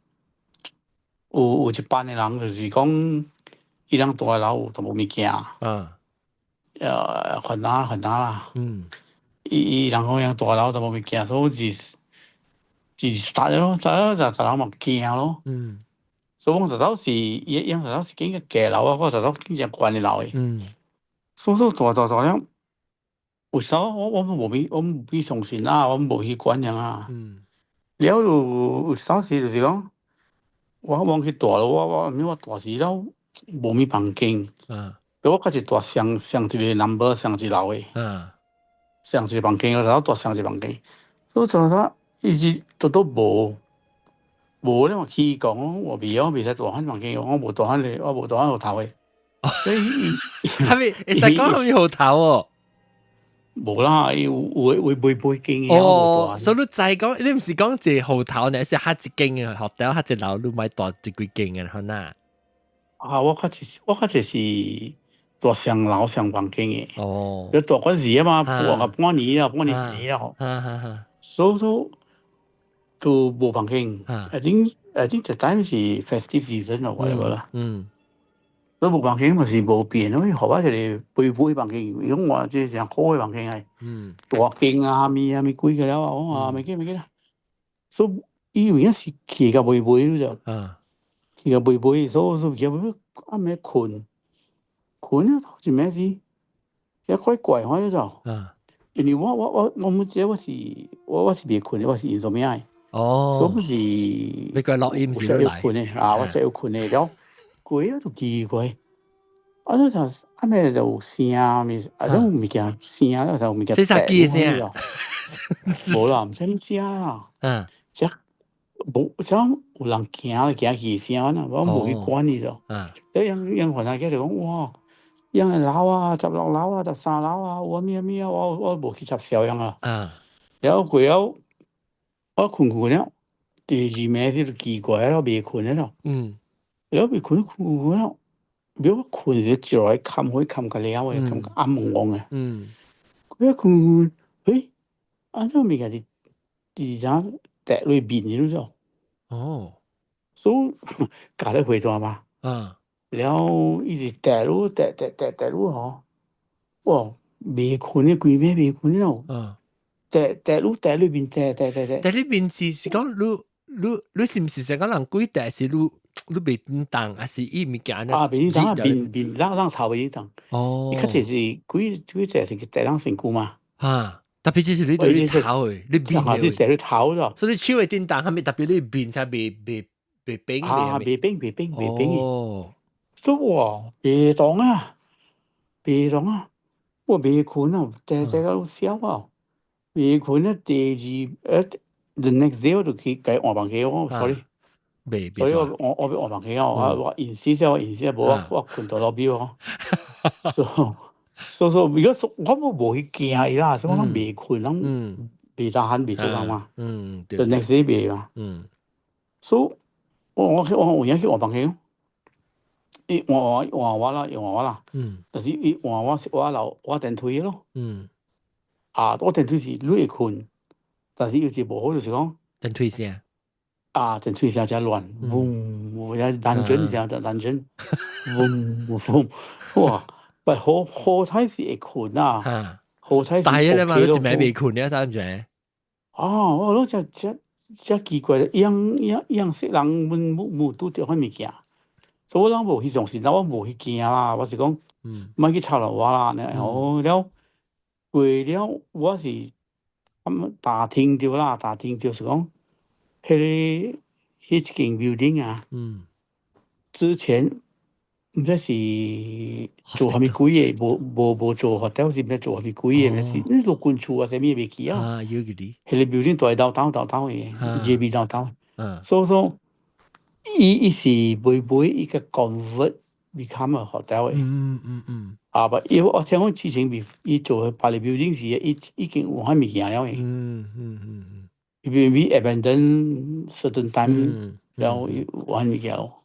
有一班嘅人就是講，伊人大樓都冇物件。很難啦。伊人講樣大樓都冇物件，所以是 start 咯，就人咪驚咯。所以我就當時因為當時經過騎樓啊，我就當經常關嘅樓嘅。所以大樣，有時候我冇去相信啦，我冇去關樣啊。然後有時候就是講，我往去大樓，我大時都冇咩房間。我較一大上一個 number 上一樓嘅。上一個房間，然後大上一個房間，所以就一直都冇咧，我去講我未使大漢房間，我冇大漢號頭嘅。所以係咪？你實講係咪號頭喎？冇啦，會背經嘅。所以你就係講，你唔是講一個號頭，你係下一間嘅學校，下一樓你買大一幾間嘅可能。我較是大上樓上房間嘅。你大嗰時啊嘛，半年時啊，所以都冇房間。I think the time 是 festive season 或 whatever 啦。所以冇房間咪是冇變咯，學翻就係背房間。如果我即係上好嘅房間係大間啊，咪貴嘅了啊，我話未記啦。所以伊有影是去個背咯就，去個背，所以叫咩啱咩困啊，好似咩事，一怪怪開咗就。因為我冇知我是別困嘅，我是因做咩嘅。所以是你個錄音是要困嘅啊，我真要困嘅了。鬼都奇怪，那就咩就聲咪，都物件聲咧就物件。洗衫機嘅聲，冇啦，唔使咁聲啦。即冇想有人行去聲啦，我冇去管你就。有可能佢就講哇，有人樓啊，16樓啊，13樓啊，我咩啊，我冇去插小樣啊。然後佢有我困了。第二暝是奇怪咯，未困了咯。แล้ว未困了，แล้ว困就就來看會看個了誒，看個暗蒙蒙誒。佢困，誒，安怎咪個啲啥跌落邊咗咗？哦，所以搞得回轉嘛。แล้ว一直跌落嗬，哇！未困咧，幾暝未困咯。跌落邊跌。但呢邊是講你是唔是成個人鬼跌是你未叮當，還是伊物件咧？未叮當啊，邊讓頭未叮當。哦，伊較實是幾跌是跌人身軀嘛。特別就是你對你頭誒，你面誒。係跌你頭咯。所以你手會叮當，係咪特別你面才未冰嘅？未冰。哦。所以哇，別當啊！我未困啊，跌到笑啊！未困啊，第二the next day 我就去計換房機哦 ，sorry。所以我要換房機哦，我insist，無我困到落邊哦。所以如果我冇去驚伊啦，所以我未困，未打鼾未做人嘛。the next day 未嘛。所以我有影去換房機哦。伊換我啦，但是伊換我電推咯。我電推是累困，但是有時無好就是講電推聲。電推聲真亂，嗡，難準聲就難準，嗡，哇！喂，好彩是會困啊，好彩是 OK 咯。但係你嘛，你一暝未困咧，知唔知？我攞只奇怪，樣識人冇拄着迄物件。所以我人無去相信，我無去驚啦。我是講，莫去吵鬧我啦。然後了過了，我是打聽到是講，迄間 building 啊，之前唔知是做蝦米鬼嘢，無做 hotel 是唔知做蝦米鬼嘢，是呢個軍厝啊，啥物未記啊。有嗰啲。迄個 building 大兜嘅，JB 兜。所以。伊是每一個 convert become a hotel 誒。不，因為我聽講之前伊做巴黎 building 時，已經有迄物件了誒。因為 abandon certain time，然後有迄物件咯。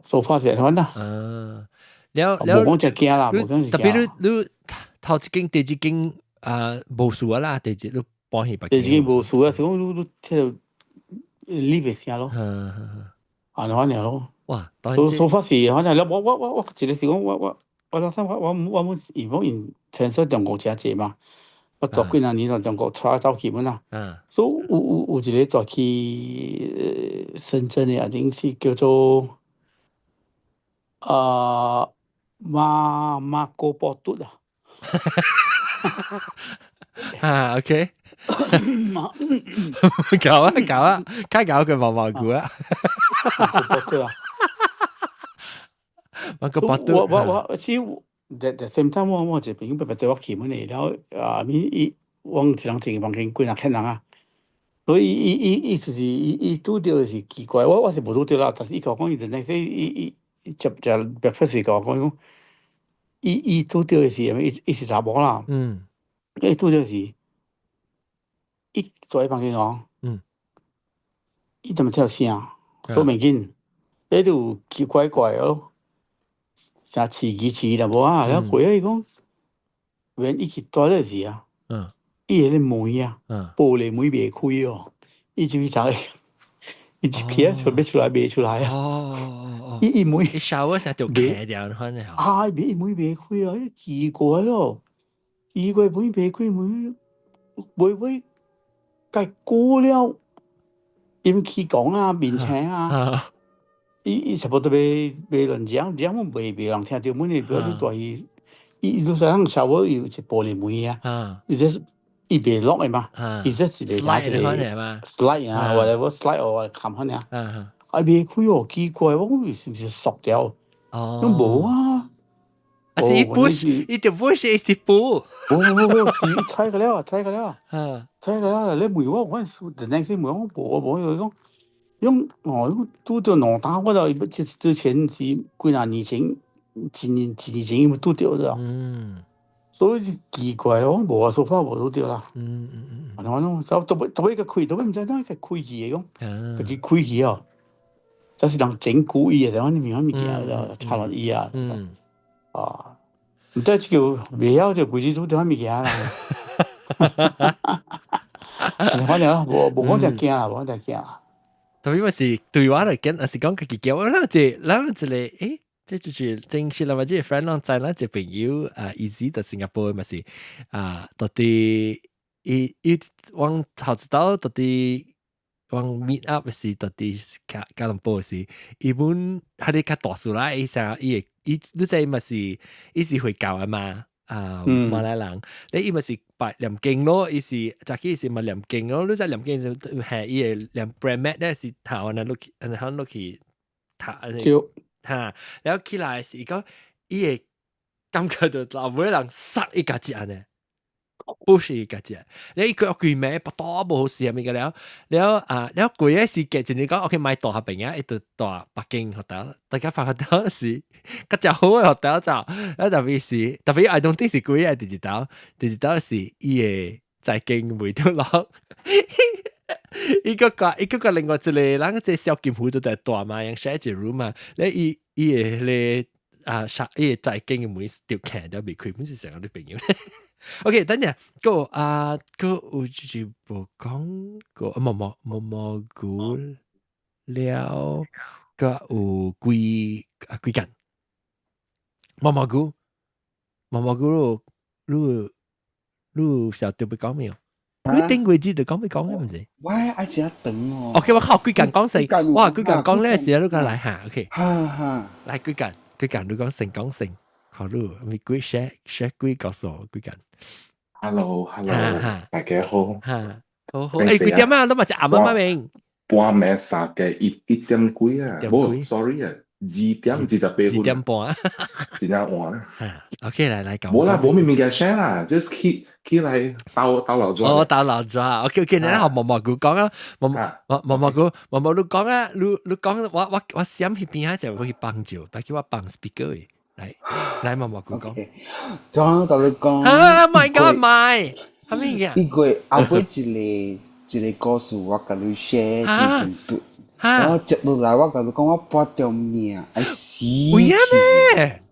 so far 是安啦。了，無講只驚啦，無講只驚。特別你頭一間、第二間無事啦，第二你搬去別間。第二間無事啊，是講你聽到。live 聲咯，安尼咯。哇，所發是安尼。我一個是講我老實我冇原本因transfer中國誠濟嘛，我做幾廿年喺中國出走去本啦。所以有一個再去深圳嘅，一定是叫做馬哥波嘟啊。OK。搞啊，開搞佢毛毛股啊！我其實the same time 我這邊不對我起門嚟，然後我一人整房間幾廿客人啊，所以伊就是伊拄到是奇怪，我是無拄到啦，但是伊講伊就那些伊接 breakfast 講伊拄到是伊是查某啦，伊拄到是。伊做喺房間講，伊怎麼跳聲？所以唔緊，迄就奇怪咯，成刺啦無啊！然後過嚟講，原伊去住咧時啊，伊迄個門啊，玻璃門未開哦，伊就去查，伊一起啊，準備出來未出來啊！伊門伊shower成條開掉，可能伊門未開啊！奇怪哦，門未開門，會。介過了，因去講啊，面青啊，伊差不多袂亂講我袂人聽到，每年比如你在伊都想小我有一玻璃門啊，伊袂落的嘛，伊這是袂打一個 slide 啊，或者我 slide 或者冚開啊，袂開哦，奇怪，我是不是塑掉？都無啊。是push，伊就 push 是pull。是猜個了，你問我the next day 問我講，用拄到兩單，我就之前是幾廿年前，幾年前拄到的。所以奇怪哦，無啊，說法無都對啦。反正都尾個開，都尾唔知哪個開去嘅講，自己開去哦。就是人整蠱伊嘅，你明物件就插落伊啊。啊，唔得叫未曉就規日做啲物件啦。反正無講只驚啦，無講只驚啦。特別是對我嚟講，係講自己驚，我諗住嚟，誒。即就是正式啦，或者 friend 啷在啦，就朋友easy 到新加坡嘛是到底往頭知道到底往 meet up 是到底吉隆坡是，伊本喺啲較大數啦，伊成伊你知嘛是，伊是會教啊嘛馬來人，你伊嘛是白念經咯，伊是早期是嘛念經咯，你知念經就係伊嘅念 brand 咧是頭那落去哈，然後起來是講，伊會感覺到老尾人殺一家隻呢，不是一家隻。你一個鬼名不多不好事係咪嘅了？然後鬼嘅事件就你講 ，OK 買大下邊啊，一度大北京學校，大家發覺到是較隻好嘅學校就，然後特別 I don't think 是鬼嘅digital 是伊嘅在經未到落。一個另外一個人即係小金壺都係大嘛，樣 share 一 room 嘛，你伊個咧伊個在經嘅每條劇都未開，本是成個啲朋友。OK， 等陣個有就無講個冇估了，個有幾間冇估，你曉得要講咩啊？你頂位置就講咩講咧唔知？我愛食長哦。OK， 我靠幾間講成，哇幾間講咧時候你講來下 OK。來幾間你講成，好咯，咪幾 share 幾告訴我幾間。Hello， 大家好。好，誒幾點啊？你咪只啱啱明。半暝三嘅一點幾啊？冇 ，sorry 啊。2點2點半，真係晚。OK， 來講。冇啦，冇咪嘅 share 啦 ，just keep 嚟鬥流咗。哦，鬥流咗 OK， 你學毛毛菇講啊，毛毛菇講啊，你講我想去邊下就會去幫助，但叫我幫 speaker 嚟毛毛菇講。裝到你講。唔係，係咩嘢？呢個後尾一個故事，我跟你 share 啲度。我接落嚟，我跟你講，我搏條命，係死。會啊咩？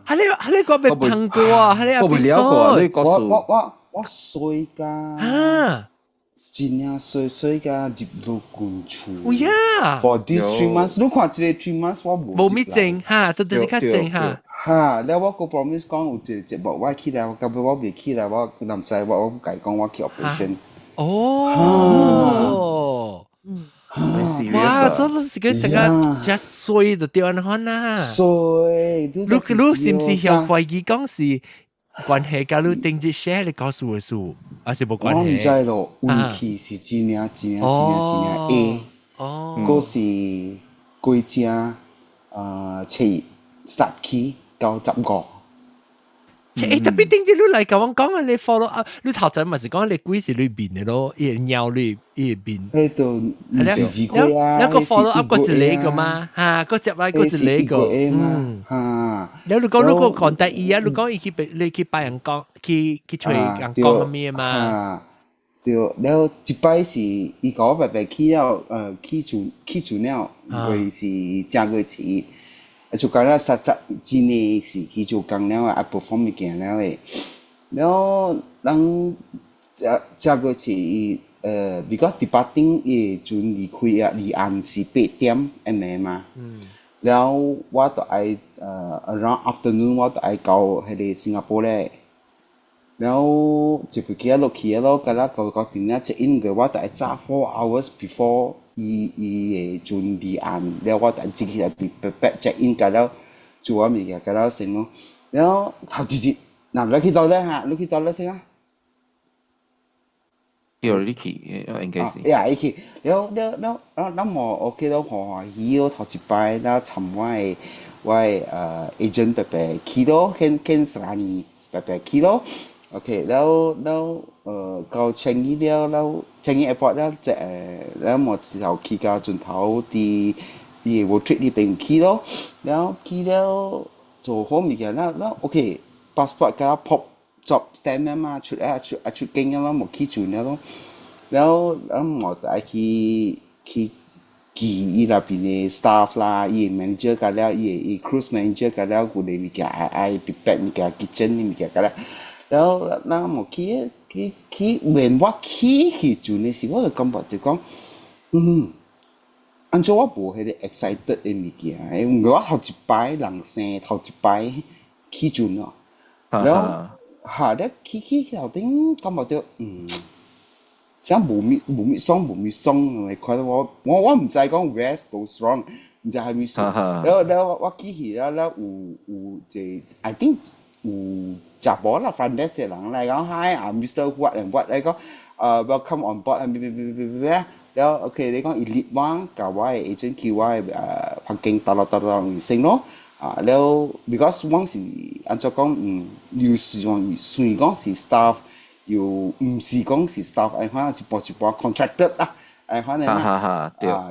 係你個未碰過啊？係你未了過呢個數。我衰噶，真係衰噶，入到官處。會啊 ！For these 3 months，你看這個3 months 我冇咩證嚇，都係較證嚇。嚇！你我個 promise 講有一個節目，我起來，我根本我未起來，我臨時我講我去 operation。哦。哇！所以是個成個只衰就掉人看啦。衰，你是唔是向懷疑講是關係？假如定住 share 你告訴我數，還是冇關係？我唔知咯，運氣是真嘅A，嗰是幾隻七10期95。特別定住你嚟講啊，你 follow 啊，你頭陣咪是講你幾時裏邊嘅咯，伊鳥裏伊邊。喺度唔自己貴啊，一個 follow up 嗰一個嘛，嚇，嗰隻來嗰一個，嚇。你講你個 contact 伊啊，你講伊你去拜人講，去找人講咩嘛？對，然後一擺是伊講白白去了，去住了，佢是正個詞。就講了實真嘅是去做工了啊 perform 物件了誒，然後人這個是because departing 伊陣離開啊離岸是8點 mm 嘛，然後我就愛around afternoon 我就愛到迄個新加坡咧，然後就飛機落去咯，咁啦個點咧 check in 嘅我就愛早4 hours before。伊誒陣離岸，然後我等自己嚟back check in，咁啦做下物件，咁啦先咯。然後頭直接，嗱你去到咧嚇，你去到咧先啊。有你去，應該是。呀，去，然後我 OK 咯，歡喜咯，頭一擺，然後尋我誒agent 白白去咯，見啥呢？白白去咯。OK，然後到Changi 了，然後Changi Airport 了，然後我之後去到盡頭啲road trip 呢邊去咯，然後去了做好物件，然後 OK， passport ก็ pop job stamp เนี่ยมาชุดเก่งเนี่ยมาหมดขี้จุนแล้วหมดไอ้กี่อีลาปีนี้ staff ล่ะอี manager กันแล้วอี cruise manager กันแล้วกูเลยมีแก่ไอ้ปิดแปะมีแก่ kitchen นี่มีแก่กันแล้วหมดขี้เหมือนว่าขี้จุนเนี่ยสิว่าเรากำบัดจะ講按照我無迄個 excited 的物件，我頭一擺人生頭一擺起船咯，然後你起頭頂感覺到像無咪爽，你看到我唔知講 where goes wrong，唔知係咪爽，然後我起去了有一 I think 有食無啦 front desk 嘅人嚟講 Hi I'm Mr. What and What 嚟講welcome on board แล้วโอเค你講elite one กับว่า agent คือว่าพังเก่งตลอดสิ่งเนาะแล้ว because ว่างสิอันจะ講有時講雖然講是 staff 又唔是講是 staff ไอ้ข้า是一半 contracted 啊ไอ้ข้าเนี่ยนะ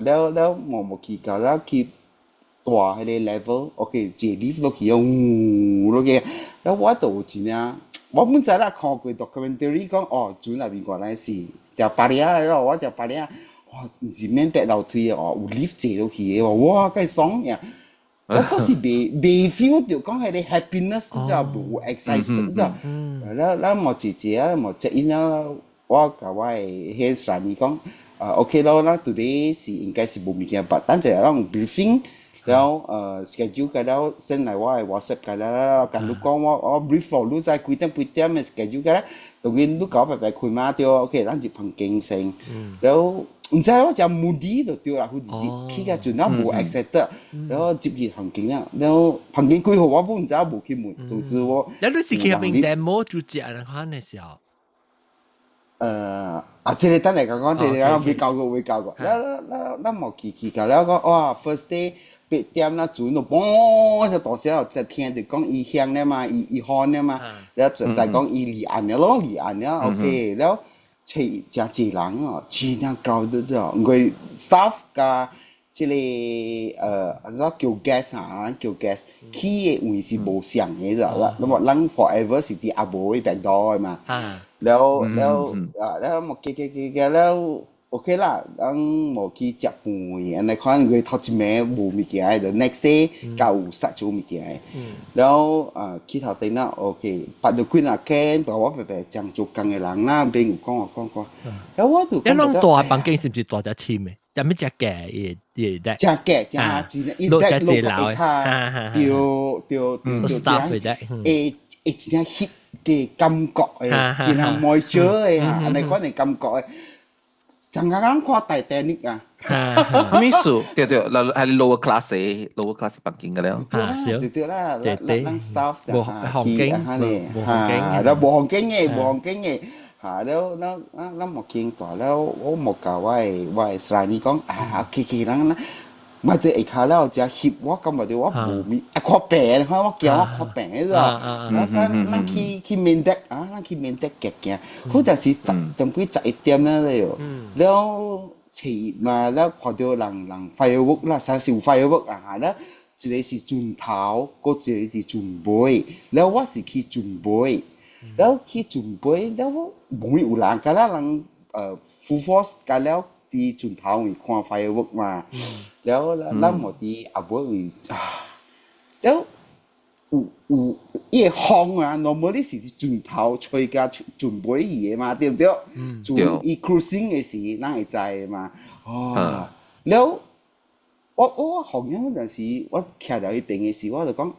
แล้ว冇記夠แล้วคือตัว喺啲 level โอเค接 lift 落去落去แล้ว我就真啊我本來啦看過 documentary 講轉入邊過來是就巴黎啊我就巴黎啊唔是免白樓梯啊，有 lift 坐到去嘅喎，哇，梗係爽呀！我嗰時未 feel 到講係你 happiness 就冇 excited 就，แล้วหมอ姐姐啊，หมอcheck in 啊，我甲我嘅 head Rani 講，OK 咯，啦 today 是應該是冇物件，but 等陣有 briefing，แล้วschedule กันแล้วเส้นไหนว่า WhatsApp กันแล้วกันลูก講我 brief 我รู้ใจ幾點嘅 schedule กันแล้วตรงนี้ลูก搞白คุยมาเดียว OK 咱就憑經性，แล้ว唔知我就moody就對啦，好似起個轉啦冇 excited，然後接住行徑啦，然後行徑幾號我唔知我冇去問，就是我。然後你是去入邊 demo 就接人看嘅時候。即係等嚟講，即係講會教過，แล้ว冇去教，แล้วก็first day 8點啦，轉到嘣就到時候就聽到講伊響咧嘛，伊喊咧嘛，แล้ว就講伊離岸咧咯，離岸咧 OK，แล้ว真濟人哦，真係crowded咗，佢 staff 加即個叫 guest 啊，叫 guest，去嘅位是無相嘅咗啦，咁啊，咱 forever 是啲阿婆嗰邊多嘅嘛，แล้ว冇嘅แล้ว OK 啦，咱冇去食飯，安尼看佢頭一暝無物件嘅 ，next day 加有殺咗物件嘅，แล้ว去頭頂啦 ，OK，八到幾啊間，但我白將做工嘅人啦，邊有講，แล้ว我就。一籠大房間是唔是大隻簽嘅？有咩隻嘅？亦得。隻嘅，落隻字樓嘅，掉 staff 嚟啫。真係 hit 嘅感覺嘅，真係 moisture 嘅，安尼款嘅感覺嘅。成個人看 Titanic 啊！咩數？對，係 lower class 房間嘅了。對啦，咱 staff 就行經，แล้ว冇行經嘅，แล้ว冇見到แล้ว我冇教我สถานี講，OK，咱มาเจอไอ้ข้าแล้วจะหิบว่าก็มาดูว่าบูมีขอแปะนะครับว่าเกี่ยวว่าขอแปะนี่หรอนั่นขี้เมนเด็กนั่นขี้เมนเด็กแก่ๆเขาแต่สิจับจำเป็นจับไอเตียมนั่นเลยแล้วฉีดมาแล้วพอเดียวหลังไฟวุกละสายสิวไฟวุกแล้วจะได้สิจุนเท้าก็จะได้สิจุนบอยแล้วว่าสิขี้จุนบอยแล้วขี้จุนบอยแล้วบุ้ยอุหลังกันแล้วหลังฟูฟอสกันแล้วตีจุนเท้าอีกความไฟวุกมาแล้วหมดที่อาบวยแล้วห้องnormally 是轉頭吹架轉背嘢嘛，對唔對？轉cruising 嘅時，咱會知嘛。แล้ว我行樣嗰陣時，我徛喺邊嘅時，我就講，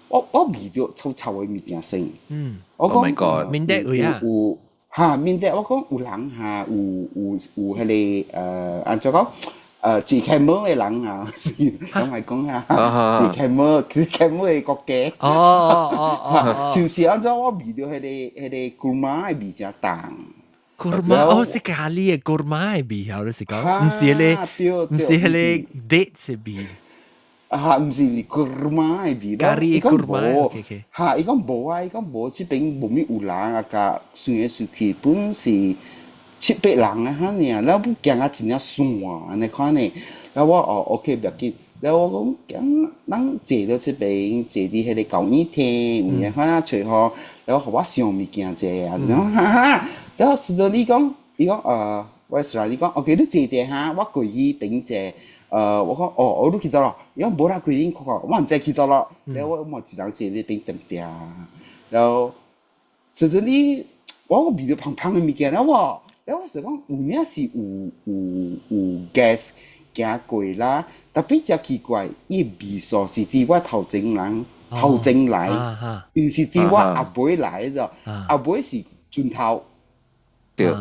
我味到臭嘅物件聲。我講面的會啊。面的我講有人有迄個按照講。自 camel 嘅人啊，咁係講下自 camel 嘅國家。是唔是按照我味到迄個 kurma 嘅味正重 kurma 是咖喱嘅 kurma 嘅味，有時講，唔是迄個 date 嘅味。唔是 kurma 嘅味。咖喱 kurma。伊講無啊，伊講無，這邊無咩有人啊，甲算嚟算去，本是。7、8人啊，嚇你啊，แล้วผู้แก่ก็真係爽啊，你看呢，แล้วว่าOK แบบกิน แล้ว我講咱坐到這邊，坐佇迄個教育廳，有人看啊吹風，然後我想物件者啊，然後是到你講，伊講我是啦，你講 OK， 你坐者哈，我過去邊坐，我講我你去到咯，伊講無啦，過去看看，我唔知去到咯，然後我一人坐喺邊等定，然後是到你，我味道香香嘅物件啦喎，然後我就講有影是有 gas 行過啦。特別真奇怪，伊味素是佇我頭前來，毋是佇我後尾來咗，後尾是船頭。對。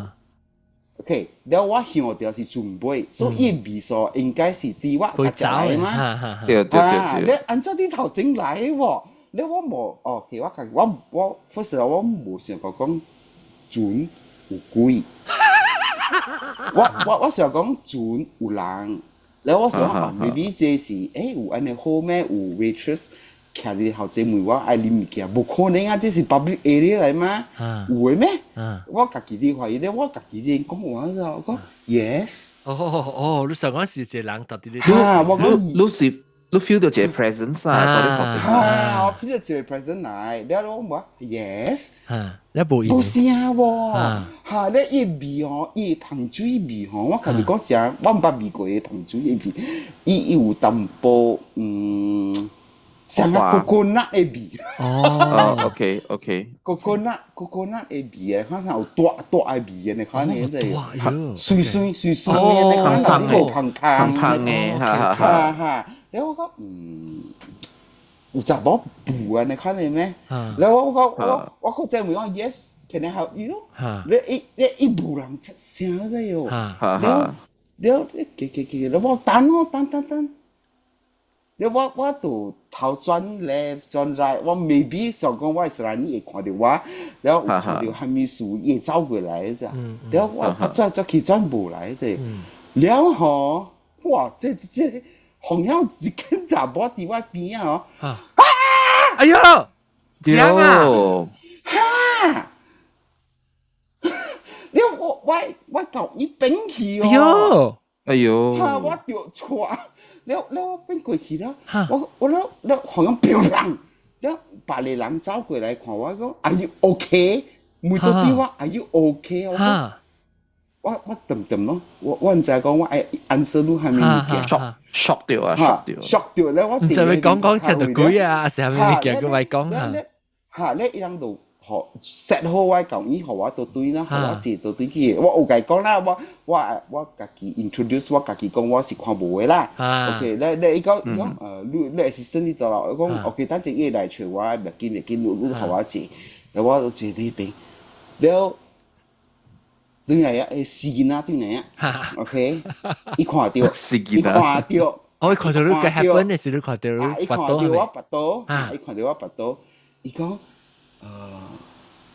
OK， 然後我想到是船尾，所以伊味素應該是佇我頭前來嘛。對。你按照你頭前來喎，你我無，OK， 我 first 我無想過講船有鬼，我想講船有人。然後我想maybe 這是有安尼好咩？有 waitress 徛喺後前門，我愛啉物件，無可能啊！這是 public area 來嘛？有誒咩？我家己啲懷疑咧，我家己啲講話咗，我講 yes。你想講是一個人特啲啲？我講你 feel 到這個 presence 啊？我 feel 到這個 presence 來，然後我話 yes。你無無聲喎，你伊味吼，伊香水味吼，我家己講食，我毋捌味過嘅香水味，伊有淡薄像個 coconut 嘅味。OK。coconut 嘅味啊，可能有大嘅味嘅，可能即係水嘅，可能有香嘅，哈。然後我講有雜寶布啊，你看到咩？然後我真係問我 yes，can I help you？ 你無人出聲啫喲。然後我等。然後我就頭轉 left 轉 right， 我 maybe 想講我是來你會看到我，然後看到還沒樹也走過來啫。然後我再去轉無來啫。然後哇，這紅友一間雜寶佇我邊啊！哎呦，這樣啊！哈！你我到伊邊去哦！哎呦！哈！我掉錯，你我邊過去啦！我紅友飆人，你別個人走過來看我講 ，Are you okay？ 每到邊我 Are you okay？ 我頓咯，我唔知講我愛 answer 你係咪物件 shock 掉咧，我唔知咪講聽到鬼啊，係咪物件佢咪講嚇？你一樣度學 set 好我講伊，學我到對啦，學我自到對去。我有解講啦，我家己 introduce 我家己講我是看無嘅啦。OK， 你講你 assistant 呢度啦，我講 OK， 等陣伊來找我，唔緊，你學我字，然後我就坐呢邊，然後。對嚟啊！司機啊，對嚟啊 ，OK， 伊看到，伊看到，伊看到你嘅 happen 嘅時，你看到你發到我發到，伊看到我發到，伊講，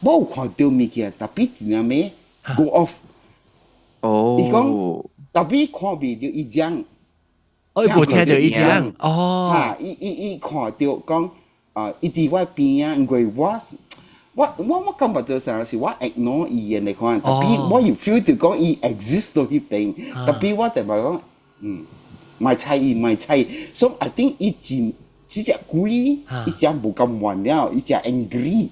我有看到物件，特別真係咩 go off， 伊講特別看唔到伊講，伊冇聽到伊講，嚇，伊看到講，伊佇我邊啊，因為我感覺到成是我 ignore 伊嘅，你看，特別我要 feel 到講伊 exist 到迄邊，特別我就話講，唔猜，所以 I think 伊真只隻鬼，伊只無咁完了，伊只 angry。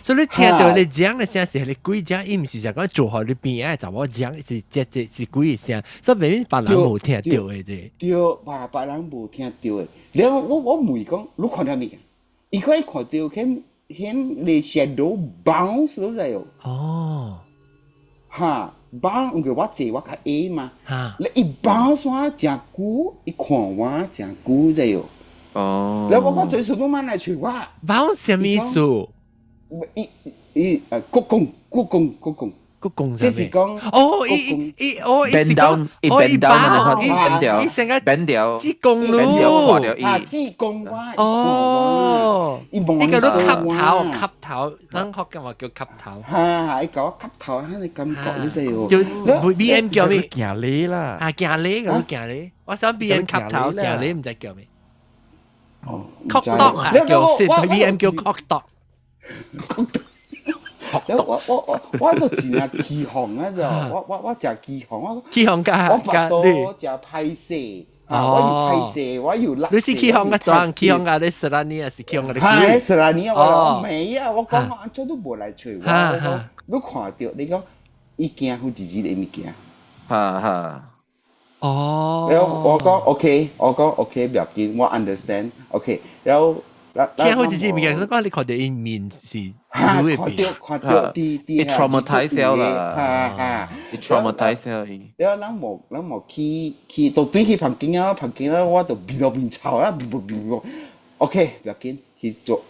所以你聽到你講嘅聲是你鬼講，伊唔是就講做好你邊啊，就我講是鬼嘅聲，所以明明別人冇聽到嘅啫。對，別人冇聽到嘅。然後我問講，你看到未？伊可以看到佢the shadow bounce 咗嚟哦。嚇 ，bounce 佢我坐我較 A 嘛。嚇，你一 bounce 我真久，一看我真久嚟哦。然後我最初都問嚟找我 bounce 什麼意思？鞠躬。即是講bend down，伊成個 bend 掉，鞠躬咯，鞠躬伊個都吸頭，咱學嘅話叫吸頭。伊講吸頭，你感覺你就要。BM 叫咩？行李啦，行李咁行李，我想 BM 吸頭，行李唔知叫咩？cock dog 啊，叫 BM 叫 cock dog。我都真係起哄啊！就我食起哄，起哄加我發到食歹勢，我要拍攝，我要落。你是去香港做，去香港的斯拉尼還是去香港的？係斯拉尼，我未啊！我講我安怎都無來找我。我講你看到你講，伊驚好自己的物件。哦。然後我講 OK， 我講 OK， 不要緊，我 understand。OK， 然後。驚好自己物件，所以講你看到伊面是看到啲 traumatise 咗啦，traumatise 咗伊。然後咱冇去到對去旁邊啊，我就變到變臭啦，變。OK， 不要緊，去做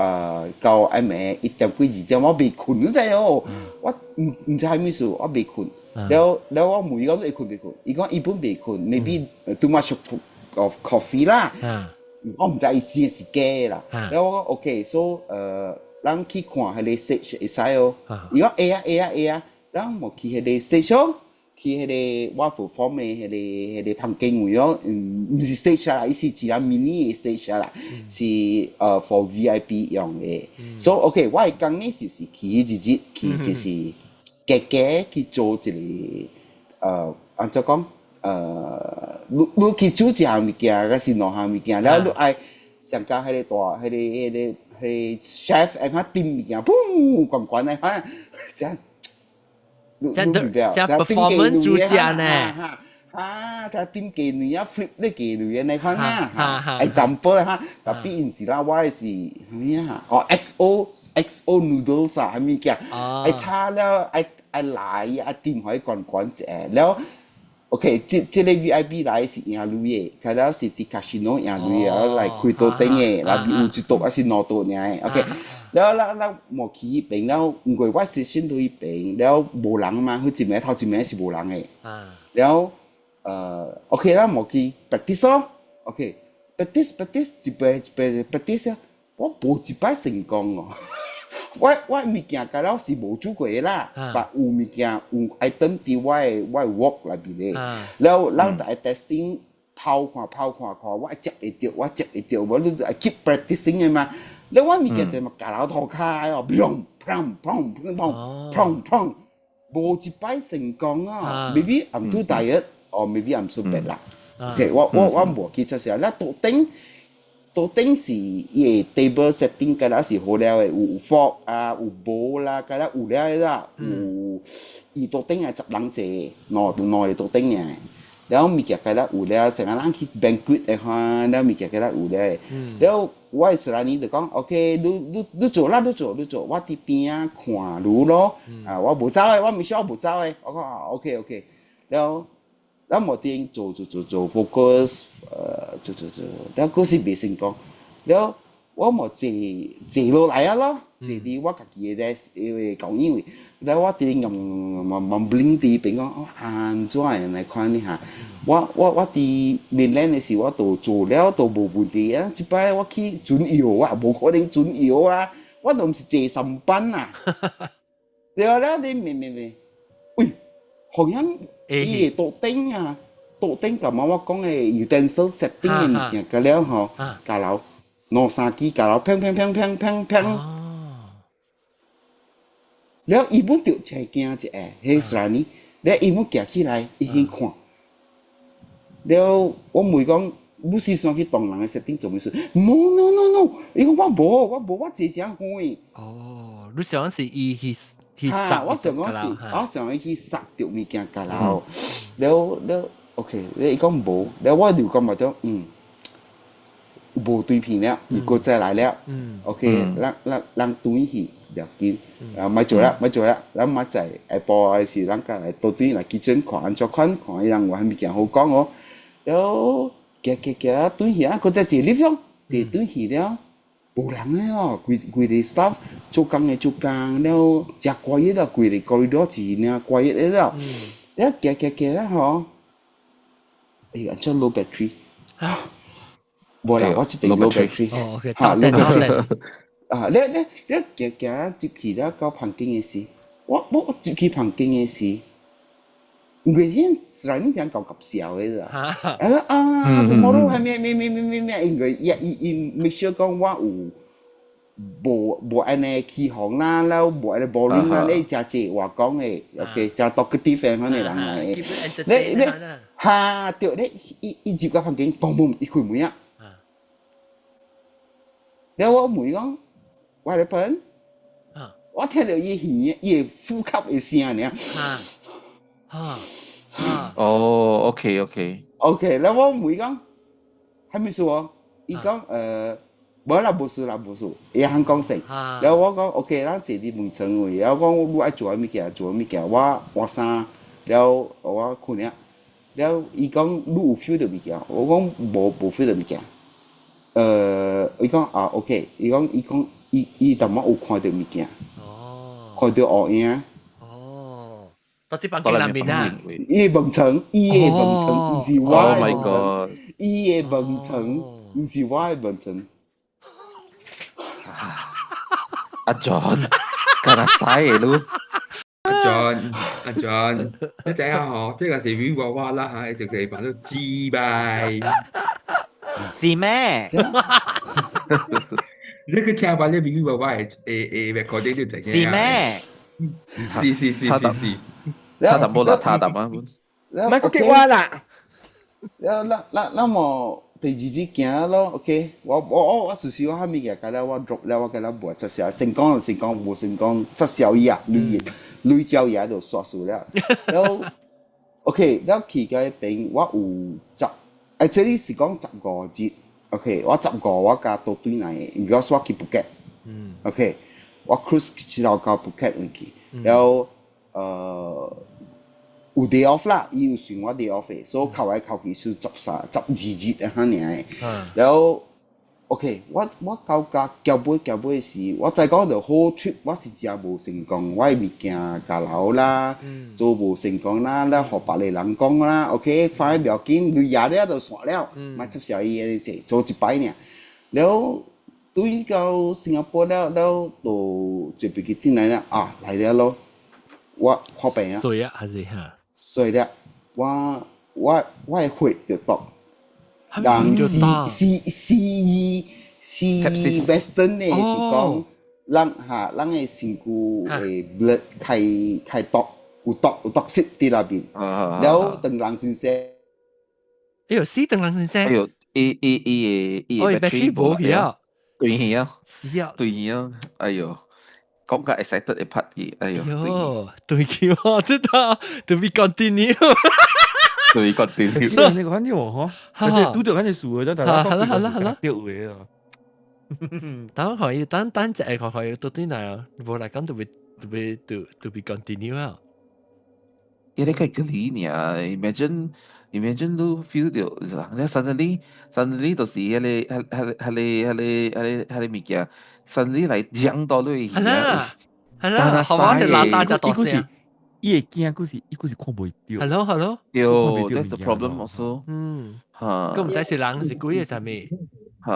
到暗暝1點幾2點，我未困，你知哦，我唔知係咩事，我未困。然後我問伊講你困未困？伊講伊本未困 ，maybe too much of coffee 啦。我唔知意思係假啦，然後我講 OK，so 咱去看迄個 stage 會使哦。伊講會啊，咱冇去迄個 stage 哦，去迄個我 perform 嘅迄個旁景位哦，唔是 stage 啦，伊是一個 mini 嘅 stage 啦，是for VIP 用嘅。所以 OK， 我係講呢就是去日去就是假去做一個按怎講？你去煮一項物件，還是兩項物件，然後你愛上加迄個大，迄個 chef， 按佢點物件，砰，滾嚟，嚇，這performance 主家呢？他點雞女啊 ，flip 啲雞女嚟看啦，example 啦嚇，特別因是啦，我係咩啊？XO noodles 啊，係物件，炒了，來，點可以滾隻，然後。OK， 這個 VIP 來是贏鐳嘅，佢了是啲 casino 贏鐳嘅，來開到頂嘅，嗱比有一度還是兩度嘅 ，OK， 然後冇去嗰邊，然後唔過我session到嗰邊，然後冇人嘛，佢前面頭前面是冇人嘅，然後OK 啦，冇去 practice 咯 ，OK，practice 一擺 practice， 我冇一擺成功哦。我物件甲老是無煮過啦，把有物件有 item 佇我 work 內邊咧，然後咱就愛 testing 拋看，我接會到，我你愛 keep practicing 嘅嘛，然後我物件就嘛夾老頭卡哦，砰，無一擺成功啊 ，maybe I'm too tired or maybe I'm so bad 啦，OK， 我無去測試，咱到頂是伊個 table setting， 甲咱是好了誒，有 fork 啊，有煲啦，甲咱有了啦，有伊到頂係10人坐，兩個到頂嘅，然後物件甲咱有了，成日咱去 banquet 誒看，然後物件甲咱有了，然後我係斯拉尼就講 ，OK， 你做啦，你做，我佇邊啊看路咯，我無走誒，我唔需要無走誒，我講 OK， 然後。咱冇啲做 focus， 做，但嗰時未成功。然後我冇坐落來啊咯，坐啲我家己嘅講英語。然後我啲咁 bling 啲邊講，安怎樣來看呢下？我啲mainland嘅時我都做了都冇問題啊。一擺我去轉油啊，冇可能轉油啊，我都唔是坐上班啊。然後咧，你明，喂，好像。伊個桌頂啊，桌頂咁我講嘅 utensil setting 嘅物件，甲了吼，甲樓2-3支，甲樓砰，了伊本就才驚一下，迄時陣呢，了伊本行起來，伊去看，了我問講，你是想去當人嘅 setting 做咩事 ？No， 伊講我無，我坐正開。哦，你想是伊去。我想去殺掉物件甲樓，了 OK， 你講無，了我就講話咗，無對片了，如果再來了 ，OK， 咱對去不要緊，咪做啦，咱咪在下晡時，咱家來到對來基準看安怎看伊人話物件好講哦，了行啦，對去啊，佢再坐 lift 咯，坐對去了。無人嘅哦，規個 staff 做工，了真quiet啦，規個 corridor 是呢 quiet 嘅啦。了行啦嗬，安怎 low battery？ 無啦，我這邊 low battery。哦 ，OK， 等。了行就去了到旁邊嘅時，我就去旁邊嘅時。唔係先，自然啲人搞笑嘅咋？tomorrow 係咩？因為伊 make sure 講我無安尼起哄啦，然後無安尼 boring 啦，你真濟話講誒 ，OK， 真 talkative 嘅嗰啲人嚟。你嚇對，你一入個房間，嘣嘣一開門啊！然後我問講，我喺邊？我聽到伊呼吸嘅聲呢。哦 ，OK，然後我問講，係咪說？伊講無啦，無事，伊肯講聲。然後我講 OK， 咱坐佇門床位，然後講你愛做物件，我換衫，然後我困了。然後伊講你有 feel 到物件，我講無 feel 到物件。伊講OK， 伊講伊淡薄有看到物件，看到烏影。到啲房間內面啊！伊嘅門床，唔是我嘅門床。伊嘅門床，唔是我嘅門床。阿 John， 干那晒嘅咯。阿 John， 你睇下嗬，即係是邊娃娃啦嚇，直地扮到自閉。是咩？你個聽法，你邊娃娃係recording 都整嘅。是咩？是。他淡薄啦，他淡啊。唔係個激娃啦。那麼第二日行咯 ，OK， 我隨時我蝦米嘅，咁咧我 drop 咧，我嘅咧冇出聲，成功冇成功，出小嘢，女教嘢喺度刷數咧，然後 OK， 然後去嘅邊我有這裡是講15日 ，OK， 我15我加到對嚟，如果我去Phuket，OK， 我 cruise 直到到 Phuket去，然後有 day off 啦，伊有算我 day off 嘅，所以扣來扣去就12日啊，遐爾。然後 OK， 我到家交杯時，我再講就 whole trip 我是真無成功，我嘅物件加留啦，做無成功啦，然後別個人講啦 ，OK， 反正唔要緊，佢夜咧就算了，咪出小嘢嚟做，做一擺呢。然後對到新加坡了，就準備去進來了來了咯，我破病啊。水啊，還是嚇？所以咧，我係血就多，人是 Western 咧是講，人嘅身軀嘅 blood 開多，有毒色喺那邊，然後當人先生，哎呦，死當人先生，哎呦，伊 battery 冇去啊，對啊，是啊，哎呦。講個 excited 嘅 part 嘅，哎呦，對嘅喎，知道，to be continue，對 continue，那個很有嗬，佢拄到緊隻樹嘅啫，大家好啦，掉位啊，等可以，等只係可以到啲嗱，無嚟講 to be continue 啊，因為佢嗰啲呢 imagine 都 feel 到，你 suddenly 就是係物件。甚至嚟講到你，係啦，好玩就鬧大隻大聲，伊會驚，佢是看袂到。係咯，對 ，that's the problem also。嚇，佢唔知是人是鬼嘅係咪？嚇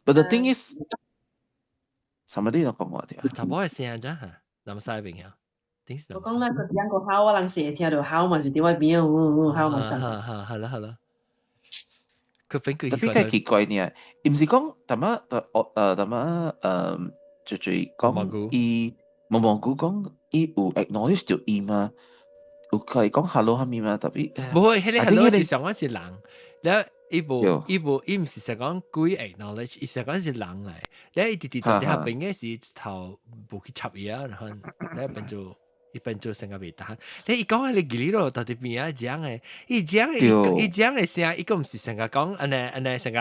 ，but the thing is，somebody 都講我哋，差唔多係聲啫嚇，南西邊啊。我講咧，佢兩個口，我人成日聽到口嘛，是點解邊口嘛？係啦。tapi kayak奇怪呢，唔是講最講伊毛毛菇講伊有 acknowledge 到伊嘛，有可以講 hello 下面嘛，特別唔會，迄個 hello 是上講是人，然後伊唔是成講鬼 acknowledge，伊成講是人嚟，然後伊直到你下邊嘅時頭冇去插嘢啊，然後一般做成個味道。你講你記哩咯，到底邊啊講嘅？伊講嘅聲，伊個唔是成個講安尼成個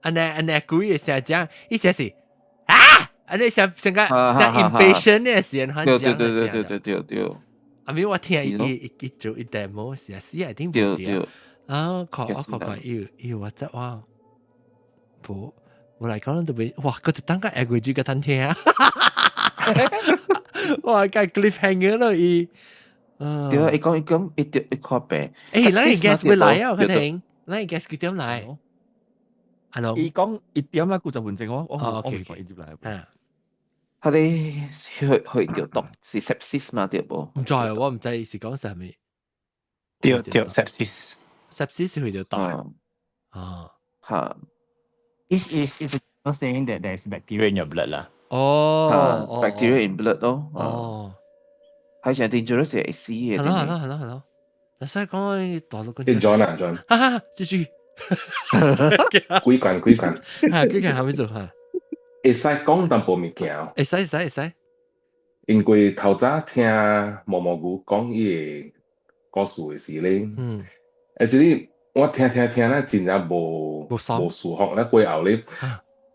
安尼鬼嘅聲講，伊寫是安尼成個 impatient 嘅聲，佢講。對。阿咪我聽伊做一 demo 時啊，死一定冇掉。我看要我執哇，冇嚟講都俾哇，佢就等個 average 嘅聽聽啊。哇！個 cliffhanger 咯，伊講一塊病。誒，咱嘅 guest 會來啊，佢聽，咱嘅 guest 幾點來？伊講1點啦，90分鐘我未快接來。佢哋去掉毒是 sepsis 嘛？對冇？唔知我唔知是講啥咪？掉 sepsis 去掉毒。嚇。It's not saying that there is bacteria in your blood 啦。bacteria in blood 咯。係成 dangerous 係死嘅。係咯。所以講大陸嗰啲。John。哈，繼續。幾關。係幾關係咪做嚇？會使講淡薄物件。會使。因為頭早聽毛毛菇講伊個故事嘅時咧，即係我聽咧，真正無舒服咧，過後咧，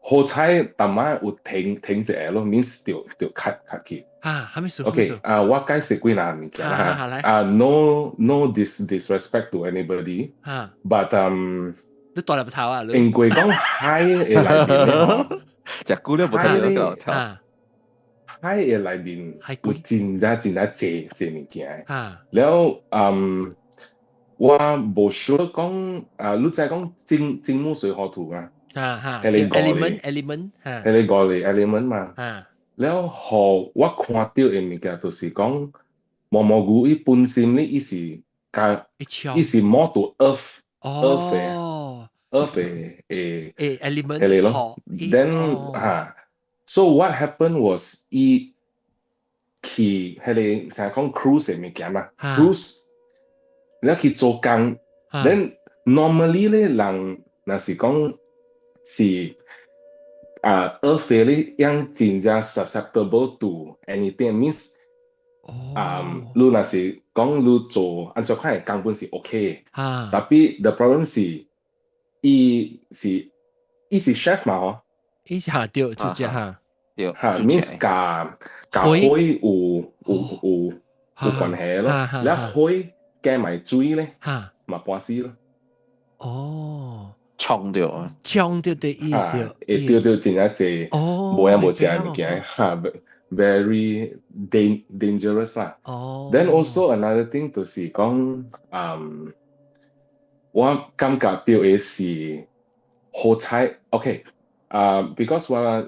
好彩淡仔有停一下咯 ，means 就 cut 去。係咪數 ？OK， 我解釋幾樣物件啦。No disrespect to anybody。but 你大粒頭啊？因為講海嘅內面，隻菇咧冇睇到頭。海嘅內面有真濟物件。แล้ว我無 sure 講你知講金木水火土啊？element 係你講嘅 element 嘛？แล้ว何我看到嘅物件就是講毛毛菇伊本身咧，伊是摸到 earth 嘅element 係你咯。Then so what happened was 伊去係你成日講 cruise 嘅物件嘛 ，cruise 你去做工 ，then normally 咧人若是講是earth 咧，樣真正 susceptible to anything means 你若是講你做按照款嘅工本是 OK 嘅，但係 the problem 是伊是 chef 嘛嗬。伊下掉就只嚇，means 甲水有關係咯，你水加埋水咧，咪半死咯。衝掉對伊掉，會掉真係濟無樣無食嘅物件，very dangerous 啦。Then also another thing 就是講，我感覺到嘅是好彩 ，OK。because 我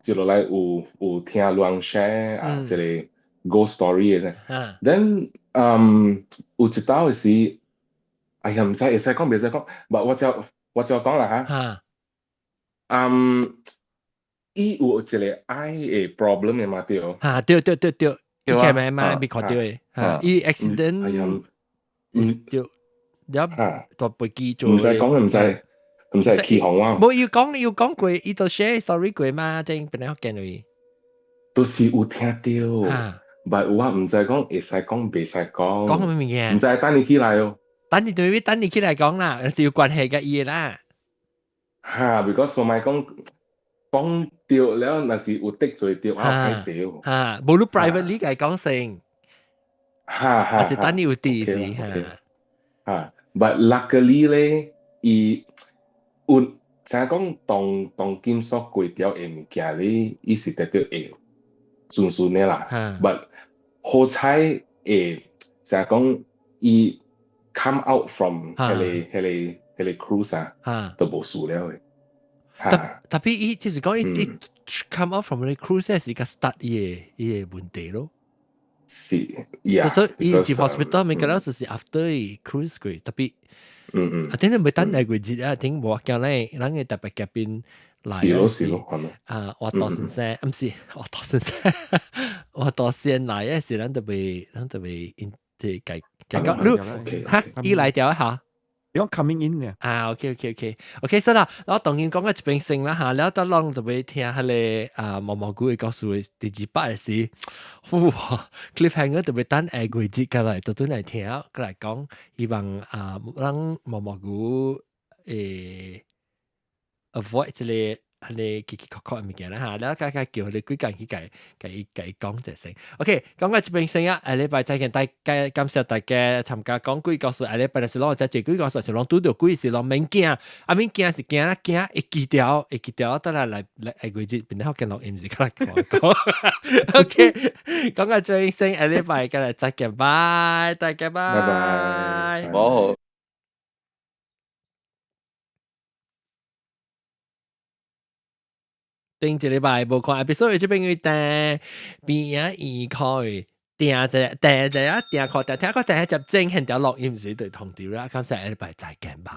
接落來有聽人 share 即個 ghost story 嘅啫。then 有一道嘅是，哎呀唔使會使講，袂使講，我就講啦嚇。伊有一個 eye 嘅 problem 嘅嘛對。對，以前咪被看到嘅，伊 accident 對，大飛機做。唔使講唔使起哄啊！冇要講過，伊都 share story 過嘛，正本來學見佢。都是有聽到，但我唔知講會使講，袂使講。講乜嘢？唔使等你起來哦。等你起來講啦，是有關係嘅嘢啦。because 我咪講掉了，若是有得罪掉，我歹勢哦。無你 privately 嚟講先。還是等你有啲事。but luckily 咧，伊有成講當金屬貴條嘅物件咧，伊是得到會順嘅啦。but 好彩會成講伊 come out from 迄個 cruise 都無事了嘅。特別伊就是講伊 come out from the cruise 係個 start 伊嘅問題咯。是，所以伊入 hospital 咪嗰陣就是 after 伊 cruise 過，特別。聽你唔係等嚟過節啊？聽冇叫咧，人嘅特別嘉賓來是咯，我多先生，唔是我多先生，我多先來嘅時，人特別即係講，嚇，伊來掉一下。你講 coming in 嘅，OK，所以啦，我當然講嘅一邊性啦嚇，แล้ว當讓特別聽下咧毛毛菇嘅故事嘅第幾百嘅時，哇 cliffhanger 特別等下個節過來，到端嚟聽，過來講，希望讓毛毛菇avoid 即係你奇奇怪怪嘅物件啦嚇，แล้ว家叫你幾間去計講就成。OK， 講嘅一邊性啊，下禮拜再見，大家感謝大家參加講鬼故事。下禮拜嘅時攞再借鬼故事，是攞拄到鬼是攞免驚，免驚是驚啦，驚會記掉，得來下個節變得好見錄音時間講。OK， 講嘅一邊性，下禮拜嘅再見，拜，大家拜。好。頂一禮拜無看 episode 這邊嘅訂邊啊移開訂一訂看訂聽個訂一集正現條錄音時對同調啦，感謝下禮拜再見，拜。